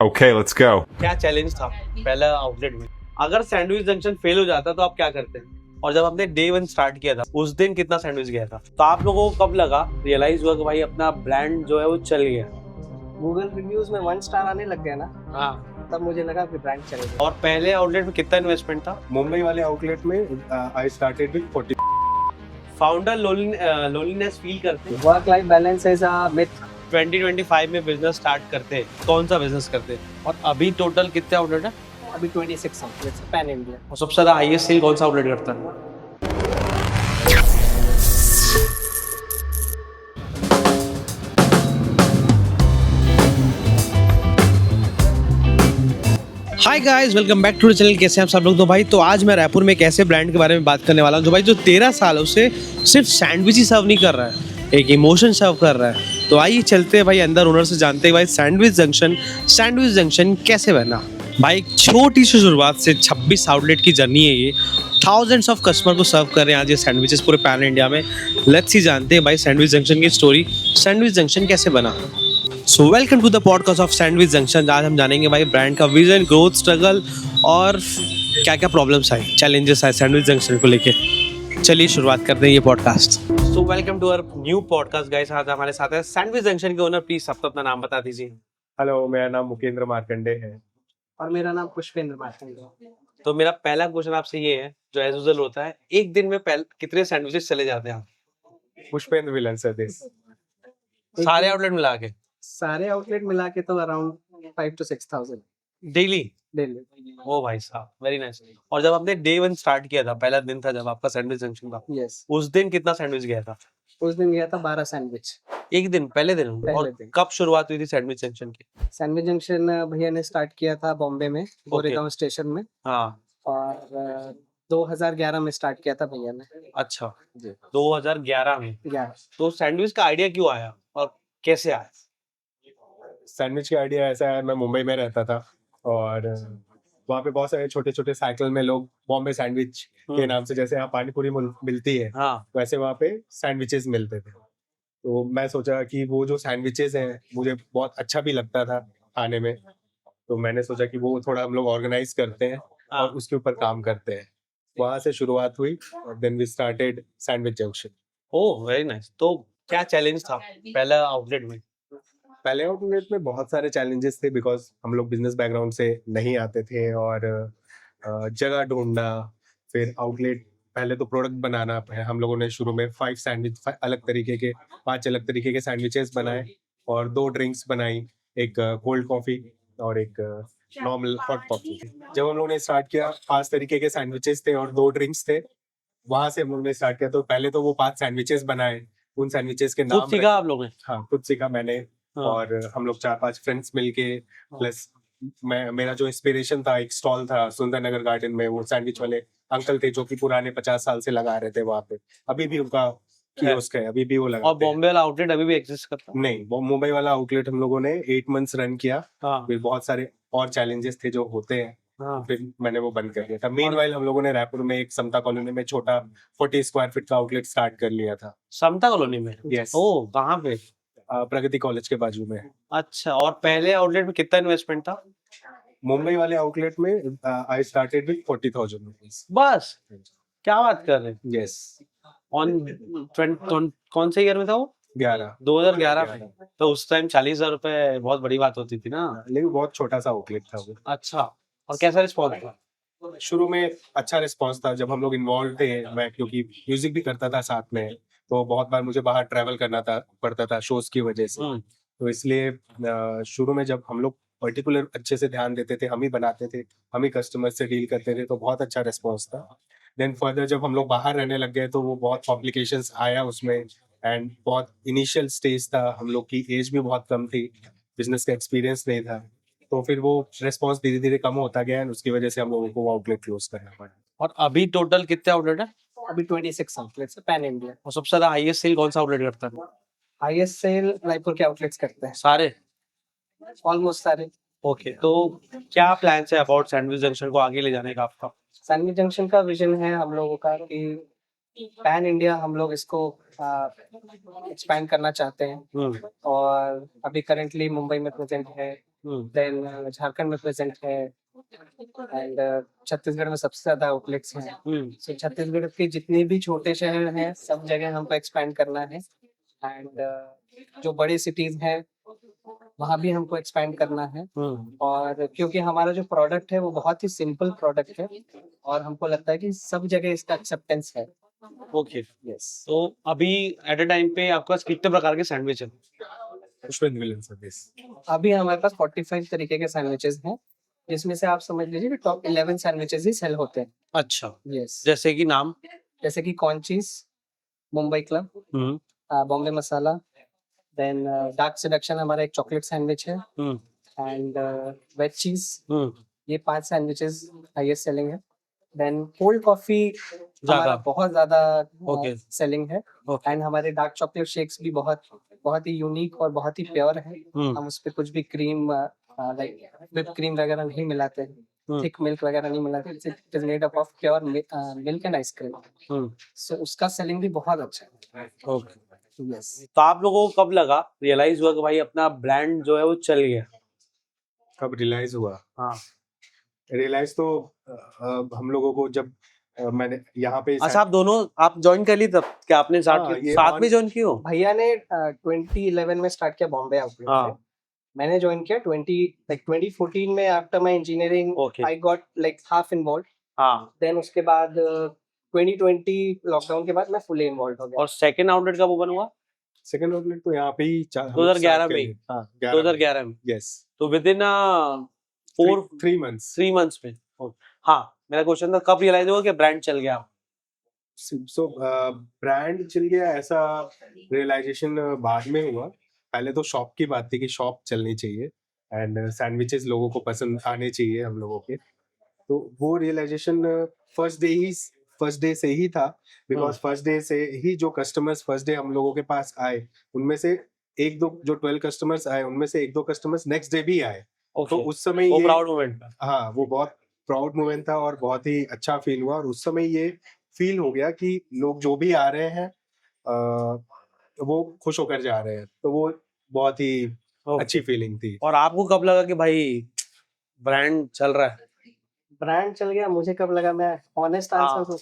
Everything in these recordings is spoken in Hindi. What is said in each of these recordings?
Okay, let's go. क्या चैलेंज था पहला आउटलेट में? अगर सैंडविच जंक्शन फेल हो जाता तो आप क्या करते? और जब आपने डे 1 स्टार्ट किया था उस दिन कितना सैंडविच गया था? तो आप लोगों को कब लगा, रियलाइज हुआ कि भाई अपना ब्रांड जो है वो चल गया? गूगल रिव्यूज में 1 स्टार आने लग गया ना, हाँ। तब मुझे लगा कि ब्रांड चलेगा। और पहले आउटलेट में कितना इन्वेस्टमेंट था? मुंबई वाले आउटलेट में I started with 40। Founder loneliness feel करते? Work life balance is a myth. 2025 में बिजनेस स्टार्ट करते, कौन सा बिजनेस करते? और अभी टोटल कितने आउटलेट है? अभी 26 आउटलेट्स पैन इंडिया। और सबसे ज्यादा हाईएस्ट सेल कौन सा आउटलेट करता है? Hi guys, welcome back to the channel. कैसे हैं आप सब लोग? तो भाई, तो आज मैं रायपुर में एक ऐसे ब्रांड के बारे में बात करने वाला हूँ जो भाई जो 13 सालों से सिर्फ सैंडविच ही सर्व नहीं कर रहा है, एक इमोशन सर्व कर रहा है। तो आइए चलते हैं भाई अंदर, ओनर से जानते हैं भाई सैंडविच जंक्शन कैसे बना। भाई एक छोटी सी शुरुआत से 26 आउटलेट की जर्नी है ये। थाउजेंड्स ऑफ कस्टमर को सर्व कर रहे हैं आज ये सैंडविचेस पूरे पैन इंडिया में। लेट्स ही जानते हैं भाई सैंडविच जंक्शन की स्टोरी, सैंडविच जंक्शन कैसे बना। So welcome to the podcast of Sandwich Junction. आज हम जानेंगे भाई ब्रांड का विजन, ग्रोथ, स्ट्रगल और क्या क्या प्रॉब्लम्स आए, चैलेंजेस आए सैंडविच जंक्शन को लेके। चलिए शुरुआत करते हैं ये podcast. So welcome to our new podcast guys. आज हमारे साथ है सैंडविच जंक्शन के ओनर। प्लीज सबको अपना नाम बता दीजिए। हेलो, मेरा नाम मुकेंद्र मार्कंडे है। और मेरा नाम पुष्पेंद्र मार्कंडे है। तो मेरा पहला क्वेश्चन आपसे ये है, जो एज यूजुअल होता है, एक दिन में कितने सैंडविचेस चले जाते हैं आप? Pushpendra will answer this. सारे आउटलेट मिला के? सारे आउटलेट मिला के तो अराउंड 5 to 6,000 डेली? डेली। ओ भाई साहब, वेरी नाइस। और जब आपने डे 1 स्टार्ट किया था, पहला दिन था जब आपका सैंडविच जंक्शन का, यस, उस दिन कितना सैंडविच गया था? उस दिन गया था 12 सैंडविच। एक दिन, पहले दिन? पहले और दिन। कब शुरुआत हुई थी सैंडविच जंक्शन की? सैंडविच जंक्शन भैया ने स्टार्ट किया था बॉम्बे में, गोरेगांव स्टेशन में। हाँ। और 2011 में स्टार्ट किया था भैया ने। अच्छा, 2011 में। 11। तो सैंडविच का आइडिया क्यों आया और कैसे आया? सैंडविच का आइडिया ऐसा है, मैं मुंबई में रहता था और वहाँ पे बहुत सारे छोटे छोटे साइकिल में लोग बॉम्बे सैंडविच के नाम से, जैसे यहाँ पानी पूरी मिलती है, हाँ। वैसे वहाँ पे सैंडविचेस मिलते थे। तो मैं सोचा कि वो जो सैंडविचेस हैं मुझे बहुत अच्छा भी लगता था खाने में, तो मैंने सोचा कि वो थोड़ा हम लोग ऑर्गेनाइज करते हैं और उसके ऊपर काम करते हैं। वहाँ से शुरुआत हुई और then we started Sandwich Junction. Oh very nice. तो क्या चैलेंज था पहला आउटलेट में? पहले आउटलेट में बहुत सारे चैलेंजेस थे, बिकॉज हम लोग बिजनेस बैकग्राउंड से नहीं आते थे और जगह ढूंढना, फिर आउटलेट, पहले तो प्रोडक्ट बनाना है। हम लोगों ने शुरू में 5 अलग तरीके के सैंडविचेस बनाए और 2 ड्रिंक्स बनाई, एक कोल्ड कॉफी और एक नॉर्मल हॉट कॉफी। जब हम लोगों ने स्टार्ट किया, 5 तरीके के सैंडविचेस थे और 2 ड्रिंक्स थे। वहां से हम लोगों ने स्टार्ट किया, तो पहले तो वो 5 सैंडविचेस बनाए, उन सैंडविचेस के नाम खुद सीखा आप लोगों ने? हाँ, खुद सीखा मैंने। हाँ। और हम लोग 4-5 फ्रेंड्स मिलके, प्लस मेरा जो इंस्पिरेशन था, एक स्टॉल था सुंदर नगर गार्डन में, वो सैंडविच वाले अंकल थे जो कि पुराने 50 साल से लगा रहे थे वहाँ पे। अभी भी उनका कियोस्क है, अभी भी वो लगा। और बॉम्बे वाला आउटलेट अभी भी एग्जिस्ट करता है? नहीं, वो मुंबई वाला आउटलेट हम लोगों ने 8 मंथ्स रन किया। हाँ। फिर बहुत सारे और चैलेंजेस थे जो होते हैं, हाँ। फिर मैंने वो बंद कर दिया था। मीनवाइल हम लोगों ने रायपुर में एक समता कॉलोनी में छोटा 40 स्क्वायर फीट का आउटलेट स्टार्ट कर लिया था। समता कॉलोनी में? यस। ओह, कहाँ पे? प्रगति कॉलेज के बाजू में। अच्छा, और पहले आउटलेट में कितना इन्वेस्टमेंट था? मुंबई वाले आउटलेट में आई स्टार्टेड विद 40,000 रुपीज। बस? क्या बात कर रहे हैं? यस। कौन से ईयर में था वो? 2011 में? तो उस टाइम 40,000 रुपए बहुत बड़ी बात होती थी ना। लेकिन बहुत छोटा सा आउटलेट था वो। अच्छा, और कैसा रिस्पॉन्स था? शुरू में अच्छा रिस्पॉन्स था, जब हम लोग इन्वॉल्व थे, मैं क्योंकि म्यूजिक भी करता था साथ में, तो बहुत बार मुझे बाहर ट्रैवल करना पड़ता था शोज की वजह से। तो इसलिए शुरू में जब हम लोग पर्टिकुलर अच्छे से ध्यान देते थे, हम ही बनाते थे, हम ही कस्टमर से डील करते थे, तो बहुत अच्छा रिस्पॉन्स था। देन फर्दर जब हम लोग बाहर रहने लग गए तो वो बहुत कॉम्प्लिकेशंस आया उसमें, एंड बहुत इनिशियल स्टेज था, हम लोग की एज भी बहुत कम थी, बिजनेस का एक्सपीरियंस नहीं था, तो फिर वो रिस्पॉन्स धीरे धीरे कम होता गया और उसकी वजह से हम लोगों को आउटलेट क्लोज करना पड़ा। और अभी टोटल कितने आउटलेट है? अभी 26 आउटलेट्स पैन इंडिया। और सबसे ज्यादा हाईएस्ट सेल कौन सा आउटलेट करता है? हाईएस्ट सेल रायपुर के आउटलेट्स करते हैं, सारे? ऑलमोस्ट सारे। ओके, तो क्या प्लान है अबाउट सैंडविच जंक्शन को आगे ले जाने का आपका? सैंडविच जंक्शन का विजन है हम लोगों का कि पैन इंडिया हम लोग इसको एक्सपैंड करना चाहते हैं। और अभी करेंटली मुंबई में प्रेजेंट है, देन झारखंड में प्रेजेंट है एंड छत्तीसगढ़ में सबसे ज्यादा आउटलेट्स हैं। सो छत्तीसगढ़ के जितने भी छोटे शहर हैं सब जगह हमको एक्सपैंड करना है एंड जो बड़े सिटीज हैं वहाँ भी हमको एक्सपैंड करना है। और क्योंकि हमारा जो प्रोडक्ट है वो बहुत ही सिंपल प्रोडक्ट है और हमको लगता है कि सब जगह इसका एक्सेप्टेंस है। ओके, यस तो अभी एट अ टाइम पे आपके पास कितने प्रकार के सैंडविच है? Pushpendra villain service. अभी हमारे पास 45 तरीके के सैंडविचेस हैं जिसमें से आप समझ लीजिए कि टॉप 11 सैंडविचेस ही सेल होते हैं। अच्छा, यस जैसे कि नाम? जैसे कि कॉर्न चीज, मुंबई क्लब, बॉम्बे मसाला, देन डार्क सेडक्शन हमारा एक चॉकलेट सैंडविच है एंड वेज चीज। ये 5 सैंडविचेस हाईएस्ट सेलिंग है। देन कोल्ड कॉफी हमारा बहुत ज्यादा Okay. सेलिंग है Okay. एंड हमारे डार्क चॉकलेट शेक्स भी बहुत ही यूनिक और बहुत ही प्योर है। हम उस पे कुछ भी क्रीम लाइक व्हिप क्रीम वगैरह नहीं मिलाते हैं, थिक मिल्क वगैरह नहीं मिलाते। It is made up of pure milk and ice cream. So उसका सेलिंग भी बहुत अच्छा है। ओके, यस तो आप लोगों को कब लगा, रियलाइज हुआ कि भाई अपना ब्रांड जो है वो चल गया? कब रियलाइज हुआ? हाँ, रियलाइज तो हम लोगों को जब मैंने यहाँ पे अच्छा आप दोनों आप ज्वाइन कर ली तब क्या आपने हाँ, ये साथ में on- ज्वाइन की हो? भैया ने 2011 में स्टार्ट किया बॉम्बे आउटलेट हाँ। से। मैंने ज्वाइन किया 2014 में। After my engineering Okay. I got like half involve. हाँ, देन उसके बाद 2020 लॉकडाउन के बाद मैं फुली इन्वॉल्व हो गया। और सेकंड आउटलेट कब ओपन हुआ? सेकंड आउटलेट तो यहाँ पे ही 2011 में? हाँ 2011 में, यस तो विद इन 3 months। 3 months में। हाँ, मेरा क्वेश्चन था कब रियलाइज हुआ कि ब्रांड चल गया? सो ब्रांड चल गया ऐसा रियलाइजेशन बाद में हुआ। पहले तो शॉप की बात थी कि शॉप चलनी चाहिए एंड सैंडविचेस लोगों को पसंद आने चाहिए हम लोगों के। तो वो रियलाइजेशन फर्स्ट डे से ही था बिकॉज फर्स्ट डे से ही जो कस्टमर्स फर्स्ट डे हम लोगों के पास आए उनमें से एक दो जो 12 कस्टमर्स आए उनमें से एक दो कस्टमर्स नेक्स्ट डे भी आए। तो उस समय वो ये प्राउड मोमेंट था। हाँ वो बहुत प्राउड मोमेंट था और बहुत ही अच्छा फील हुआ। और उस समय ये फील हो गया कि लोग जो भी आ रहे हैं वो खुश होकर जा रहे हैं। तो वो बहुत ही अच्छी फीलिंग थी। और आपको कब लगा कि भाई ब्रांड चल रहा है? ब्रांड चल गया मुझे कब लगा, मैं ऑनेस्ट आंसर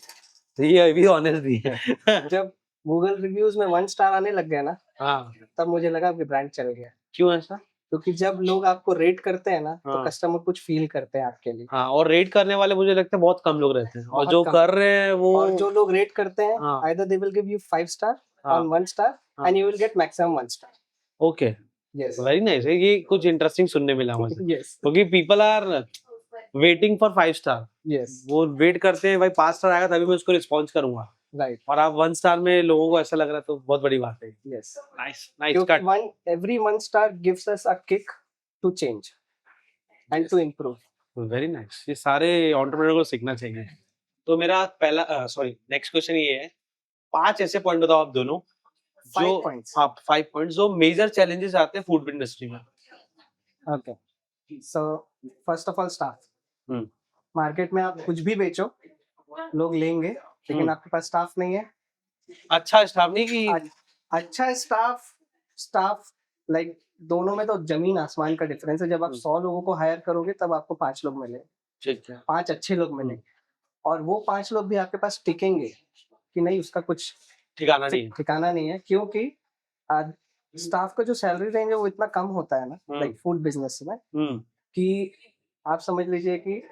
तो ये भी ऑनेस्ट ही है। जब गूगल रिव्यूज में 1 स्टार आने लग गया ना हाँ, तब मुझे लगा कि ब्रांड चल गया। क्यों ऐसा? क्योंकि जब लोग आपको रेट करते हैं ना तो कस्टमर कुछ फील करते हैं आपके लिए। हाँ, और रेट करने वाले मुझे लगता है बहुत कम लोग रहते हैं, और बहुत जो कम। कर रहे हैं वो और जो लोग रेट करते हैं हाँ। either they will give you 5 star हाँ। on 1 star हाँ। and you will get maximum 1 star। Okay, Yes very nice. ये कुछ इंटरेस्टिंग सुनने मिला मुझे, yes क्योंकि people are waiting for 5 star. yes वो वेट करते हैं भाई 5 स्टार आएगा तभी मैं उसको रिस्पॉन्स करूंगा, right और आप 1 स्टार में लोगों को ऐसा लग रहा है तो बहुत बड़ी बात है। yes नाइस नाइस क्योंकि cut. every 1 star gives us a kick to change and to improve। Very nice, ये सारे एंटरप्रेन्योर को सीखना चाहिए। तो मेरा पहला नेक्स्ट क्वेश्चन ये है, 5 ऐसे पॉइंट बताओ आप दोनों 5 जो points। हाँ 5 पॉइंट्स जो मेजर चैलेंजेस आते हैं फूड इंडस्ट्री में। Okay so first of all staff। Market में आप कुछ भी बेचो लोग लेंगे लेकिन आपके पास स्टाफ नहीं है। अच्छा स्टाफ नहीं कि अच्छा स्टाफ लाइक दोनों में तो जमीन आसमान का डिफरेंस है। जब आप 100 लोगों को हायर करोगे तब आपको 5 लोग मिलेंगे, ठीक है, 5 अच्छे लोग मिलेंगे, और वो 5 लोग भी आपके पास टिकेंगे कि नहीं उसका कुछ ठिकाना नहीं है। ठिकाना नहीं है। क्योंकि स्टाफ का जो सैलरी रेंज है वो इतना कम होता है ना लाइक फूड बिजनेस में कि आप समझ लीजिए कि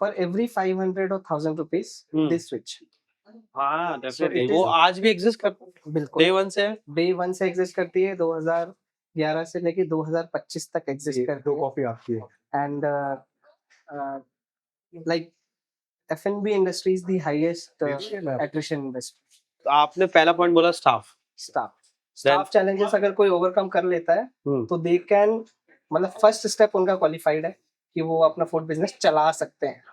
for every 500 or 1000 rupees they switch. हाँ डेफिनेटली it वो is- आज भी एग्जिस्ट करता है, बिल्कुल डे 1 से है। डे 1 से एग्जिस्ट करती है, 2011 से लेके 2025 तक एग्जिस्ट करती दो है। कॉफी आपकी है। And like F&B industry is the highest attrition industry. तो आपने पहला पॉइंट बोला स्टाफ। स्टाफ चैलेंजेस अगर कोई ओवरकम कर लेता है तो दे कैन मतलब फर्स्ट स्टेप उनका क्वालिफाइड है कि वो अपना फूड बिजनेस चला सकते हैं।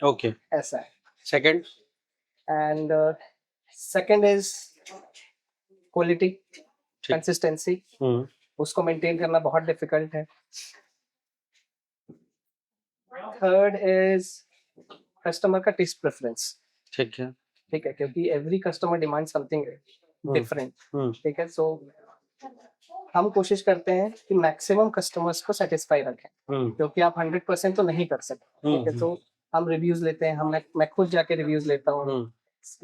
ओके, ऐसा है। Second and second is quality consistency, उसको मेंटेन करना बहुत डिफिकल्ट है। थर्ड इज कस्टमर का टेस्ट प्रेफरेंस। ठीक है, ठीक है, क्योंकि every customer demand something different. ठीक है, सो हम कोशिश करते हैं कि मैक्सिमम कस्टमर्स को सेटिस्फाई रखें, क्योंकि आप 100% तो नहीं कर सकते, ठीक है। तो हम रिव्यूज लेते हैं, मैं खुद जाके रिव्यूज लेता हूँ,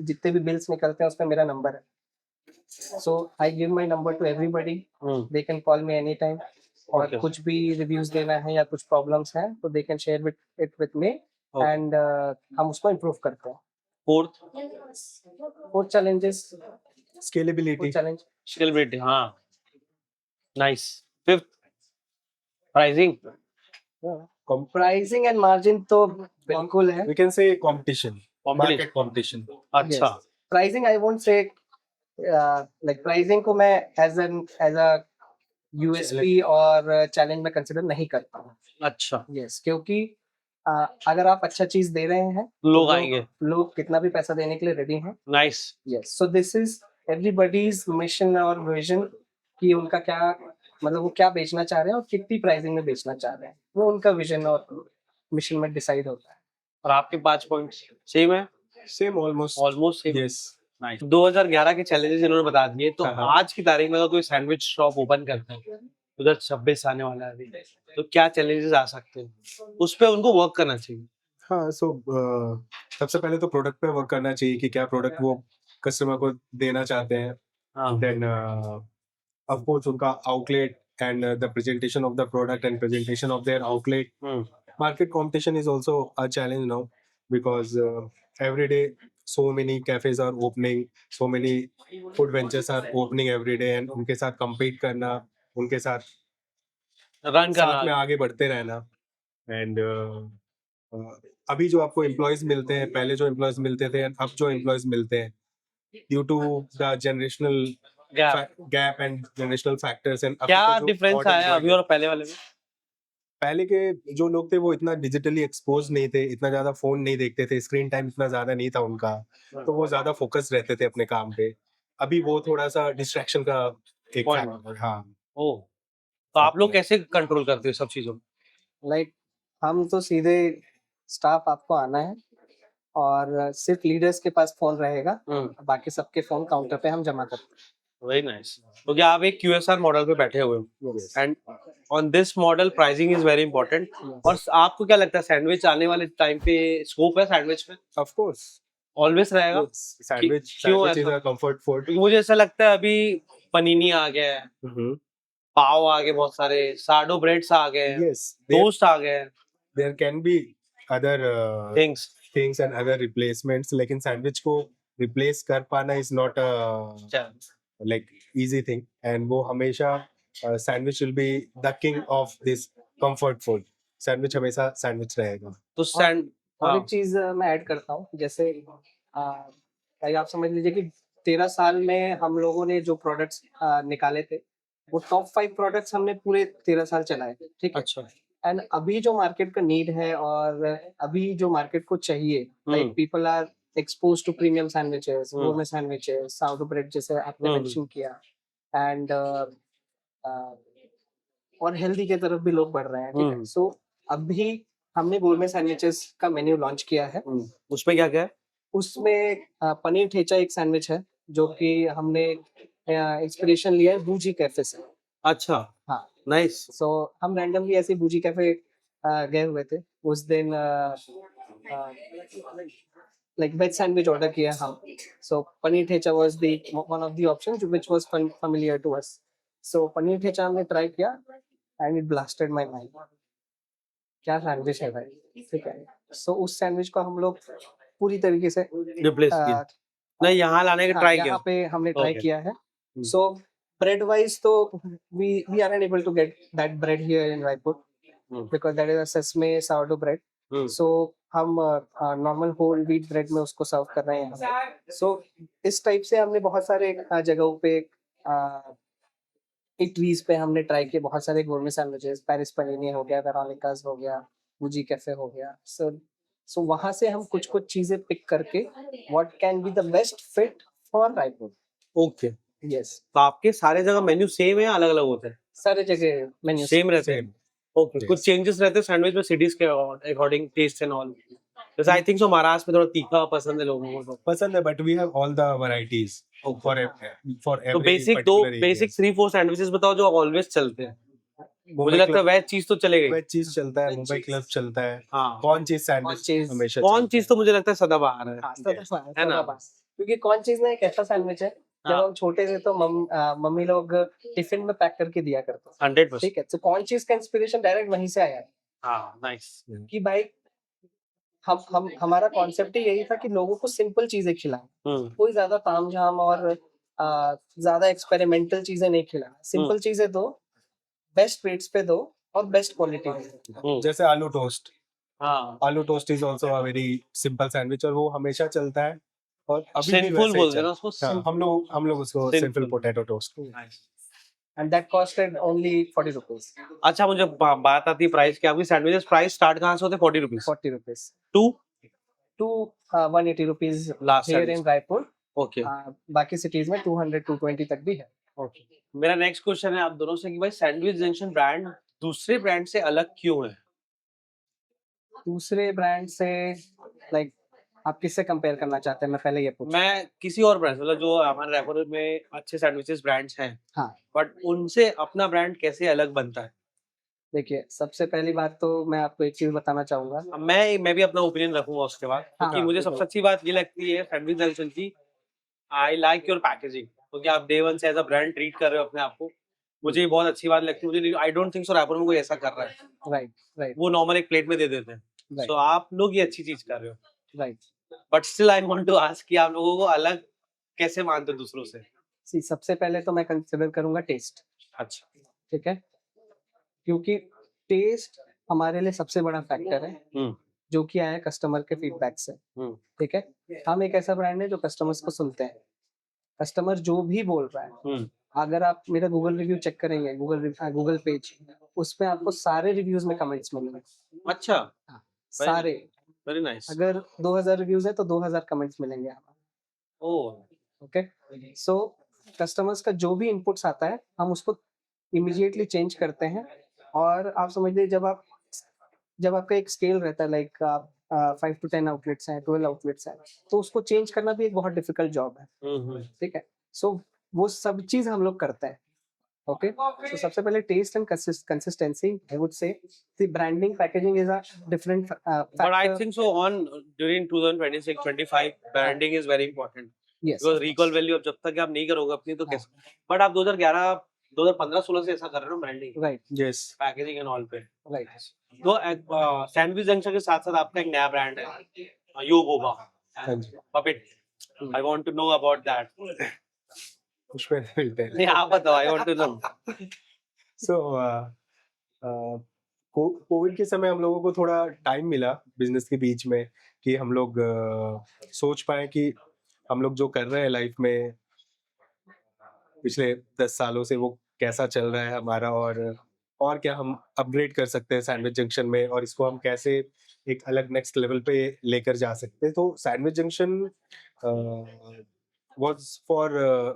जितने भी बिल्स निकलते हैं उसमें मेरा नंबर है, so I give my number to everybody, they can call me any time, और Okay. कुछ भी रिव्यूज देना है या कुछ प्रॉब्लम्स हैं तो they can share it with me, and हम उसको इम्प्रूव करते हैं। Fourth challenges, scalability, challenge scalability, हाँ, nice. Fifth, pricing. Pricing and margin तो बिल्कुल है। We can say competition, market competition. अच्छा, pricing I won't say, like pricing को मैं एज अ यूएसपी और चैलेंज में कंसिडर नहीं करता हूँ। अच्छा, यस, क्योंकि अगर आप अच्छा चीज दे रहे हैं तो लोग आएंगे। लोग कितना भी पैसा देने के लिए रेडी हैं। Nice. Yes, so this is everybody's mission और विजन, कि उनका क्या, मतलब वो क्या बेचना चाह रहे हैं और कितनी प्राइसिंग में बेचना चाह रहे हैं, वो उनका विजन और मिशन में डिसाइड होता है। और आपके 5 पॉइंट्स सेम है? Same, almost almost same. Yes. Nice. 2011 के चैलेंजेस इन्होंने बता दिए, तो हाँ। आज की तारीख में अगर कोई सैंडविच शॉप ओपन करता है, 2026 आने वाला है अभी, तो क्या चैलेंजेस आ सकते हैं? उस पे उनको वर्क करना चाहिए। हाँ, सो सबसे पहले तो प्रोडक्ट पे वर्क करना चाहिए कि क्या प्रोडक्ट वो कस्टमर को देना चाहते हैं। हाँ, देन ऑफ कोर्स उनका outlet and the presentation of the product and presentation of their outlet. Market competition is also a challenge now, because every day so many cafes are opening, so many food ventures are opening every day, and उनके साथ compete करना, उनके साथ रन साथ में करना। आगे बढ़ते रहना। एंड अभी जो आपको एम्प्लॉयज मिलते हैं, पहले जो एम्प्लॉयज मिलते थे, अब जो एम्प्लॉयज मिलते हैं, due to the generational gap and generational factors, and क्या डिफरेंस आया अभी और पहले वाले में? पहले के जो लोग थे वो इतना डिजिटली एक्सपोज नहीं थे, इतना ज्यादा फोन नहीं देखते थे, स्क्रीन टाइम इतना ज्यादा नहीं था उनका, तो वो ज्यादा फोकस रहते थे अपने काम पे। अभी वो थोड़ा सा डिस्ट्रैक्शन का एक Point. फैक्टर। हाँ, ओ, तो आप लोग कैसे कंट्रोल करते हो सब चीजों को? लाइक हम तो सीधे, स्टाफ आपको आना है और सिर्फ लीडर्स के पास फोन रहेगा, बाकी सबके फोन काउंटर पे हम जमा करते हैं। Very nice. क्योंकि आप एक QSR मॉडल पे बैठे हुए हो, and on this model pricing is very important. और आपको क्या लगता है सैंडविच आने वाले टाइम पे स्कोप है सैंडविच में? ऑफ कोर्स ऑलवेज रहेगा। सैंडविच क्यों इज ऐसा? A comfort food. क्योंकि मुझे ऐसा लगता है अभी पनीनी आ गया है, पाव आ गए, बहुत सारे सार्डो ब्रेड्स आ गए हैं, यस, टोस्ट आ गए हैं, there can be other things. And other replacements, लेकिन सैंडविच को रिप्लेस कर पाना is not a like easy thing, and वो हमेशा sandwich will be the king of this comfort food. Sandwich हमेशा sandwich रहेगा। तो सैंड और एक चीज मैं ऐड करता हूँ, जैसे आप समझ लीजिए कि 13 साल में हम लोगों ने जो प्रोडक्ट्स निकाले थे, वो टॉप 5 प्रोडक्ट्स हमने पूरे 13 साल चलाए थे, ठीक है। अच्छा, एंड अभी जो मार्केट का नीड है और अभी जो मार्केट को चाहिए, like people are expose to premium sandwiches, gourmet sandwiches, sourdough bread जैसे आपने मेंशन किया, एंड और हेल्दी की तरफ भी लोग बढ़ रहे हैं, ठीक है। सो अभी हमने गोurmet सैंडविचेस का मेन्यू लॉन्च किया है। उसमें क्या क्या है? उसमें पनीर ठेचा एक सैंडविच है, जो कि हमने इंस्पिरेशन लिया है बूजी कैफे से। अच्छा, हाँ, नाइस। सो हम रैंडमली ऐसे बूजी कैफे गए हुए थे उस दिन, लाइक वेज सैंडविच ऑर्डर किया हम। So paneer thecha was the one of the options which was familiar to us. So paneer thecha हमने ट्राई किया and it blasted my mind. क्या सैंडविच है भाई, ठीक है। सो उस सैंडविच को हम लोग पूरी तरीके से रिप्लेस किया, नहीं यहाँ लाने का ट्राई किया, यहाँ पे हमने ट्राई Okay. किया है। सो ब्रेड वाइज तो we are unable to get that bread here in Raipur because that is a sesame sourdough bread. So हम नॉर्मल होल व्हीट ब्रेड में उसको सर्व कर रहे हैं यहाँ पे। सो इस टाइप से हमने बहुत सारे जगहों पे, इटरीज पे हमने ट्राई किए बहुत सारे गोurmet सैंडविचेस, पेरिस पनीनी हो गया, वेरोनिकास हो गया, बूजी कैफे हो गया। सो वहां से हम कुछ कुछ चीजें पिक करके what can be the best fit for Raipur. Okay. Yes, तो आपके सारे जगह मेन्यू सेम है, अलग अलग होते हैं? सारे जगह मेन्यू सेम रहते हैं। Okay, Yes. कुछ चेंजेस रहते हैं सैंडविच में सिटीज के अकॉर्डिंग, टेस्ट एंड ऑल? जैसे आई थिंक सो महाराष्ट्र में थोड़ा तीखा पसंद है लोगों को तो पसंद है, but we have all the varieties for for तो एवरी बेसिक 3-4 सैंडविचेस बताओ जो ऑलवेज चलते हैं। मुझे मुंबई लगता है क्लब वेज चीज तो चलेगी। वेज चीज चलता है, मुंबई क्लब चलता है, हाँ कौन चीज सैंडविच चीज हमेशा कौन चलता चीज तो मुझे लगता है सदाबहार है। हाँ, है ना? क्योंकि कौन चीज ना एक ऐसा सैंडविच है जब हाँ। हम छोटे थे तो मम्मी लोग टिफिन में पैक करके दिया करते थे। 100%। ठीक है, तो कौन चीज का इंस्पिरेशन डायरेक्ट वहीं से आया है हाँ नाइस। कि भाई हम हमारा कॉन्सेप्ट ही यही था कि लोगों को सिंपल चीजें खिलाएं, कोई ज्यादा तामझाम और ज्यादा एक्सपेरिमेंटल चीजें नहीं खिलाना, सिंपल चीजें दो, बेस्ट रेट्स पे दो और बेस्ट क्वालिटी में दो। जैसे आलू टोस्ट, हाँ आलू toast is also a very simple sandwich, और वो हमेशा चलता है और अभी भी सिंपल वैसे ही बोलते हैं ना उसको। हाँ, हम लोग उसको Simple. Simple potato toast. And that costed only 40 rupees. अच्छा मुझे बात आती है प्राइस की। आपकी सैंडविचेस प्राइस स्टार्ट कहाँ से होते हैं? 40 rupees 40 rupees to to 180 rupees last here in Raipur. Okay बाकी सिटीज में 200 220 तक भी है। ओके। मेरा नेक्स्ट क्वेश्चन है आप दोनों से कि भाई सैंडविच जंक्शन ब्रांड दूसरे ब्रांड से अलग क्यों है? दूसरे ब्रांड से लाइक आप किससे कंपेयर करना चाहते हैं, मैं पहले ये पूछूं। मैं किसी और ब्रांड मतलब जो हमारे रायपुर में अच्छे सैंडविचेस ब्रांड्स हैं हाँ बट उनसे अपना ब्रांड कैसे अलग बनता है? देखिए, सबसे पहली बात तो मैं आपको एक चीज बताना चाहूंगा। अब मैं भी अपना ओपिनियन रखूंगा उसके बाद क्योंकि मुझे बिल्कुल। सबसे अच्छी बात ये लगती है सैंडविच जंक्शन की, आई लाइक योर पैकेजिंग, क्योंकि आप डे वन से एज अ ब्रांड ट्रीट कर रहे हो अपने आप को। मुझे ये बहुत अच्छी बात लगती है। मुझे I don't think so Raipur में कोई ऐसा कर रहा है। राइट राइट वो नॉर्मल एक प्लेट में दे देते हैं। Right. सो आप लोग ये अच्छी चीज कर रहे हो right. But still I want to ask कि आप लोगों को अलग कैसे मानते हो दूसरों से? सी सबसे पहले तो मैं कंसिडर करूंगा टेस्ट। अच्छा ठीक है, क्योंकि टेस्ट हमारे लिए सबसे बड़ा फैक्टर है जो कि आया कस्टमर के फीडबैक से। ठीक है, हम एक ऐसा ब्रांड है जो कस्टमर्स को सुनते हैं। कस्टमर जो भी बोल रहा है, अगर आप मेरा गूगल रिव्यू चेक करेंगे, गूगल पेज, उसमें आपको सारे रिव्यूज में कमेंट्स मिलेंगे। अच्छा हाँ, सारे। Very nice. अगर 2000 रिव्यूज है तो 2000 कमेंट्स मिलेंगे आपको। ओह ओके, सो कस्टमर्स का जो भी इनपुट्स आता है हम उसको इमीडिएटली चेंज करते हैं। और आप समझ लीजिए जब आपका एक स्केल रहता है लाइक 5 to 10 आउटलेट्स हैं, 12 आउटलेट्स हैं, तो उसको चेंज करना भी एक बहुत डिफिकल्ट जॉब है। ठीक है, सो वो सब चीज हम लोग करते हैं। ओके, सो सबसे पहले taste and consistency, I would say the branding packaging is a different But I think so on during 2026-25 branding is very important because recall value अब जब तक आप नहीं करोगे अपनी तो कैसे? बट आप 2011 2015-16 से ऐसा कर रहे हो branding right yes packaging and all पे। राइट। तो सैंडविच जंक्शन के साथ साथ आपका एक नया ब्रांड है यो बोबा हाँ जी, puppet. I want to know about that. उस पे मिलते हैं। नहीं आप बताओ, I want to know. So covid के समय हम लोगों को थोड़ा टाइम मिला बिजनेस के बीच में कि हम लोग सोच पाए कि हम लोग जो कर रहे हैं लाइफ में पिछले 10 सालों से वो कैसा चल रहा है हमारा, और क्या हम अपग्रेड कर सकते हैं सैंडविच जंक्शन में, और इसको हम कैसे एक अलग नेक्स्ट लेवल पे लेकर जा सकते हैं। तो sandwich Junction was for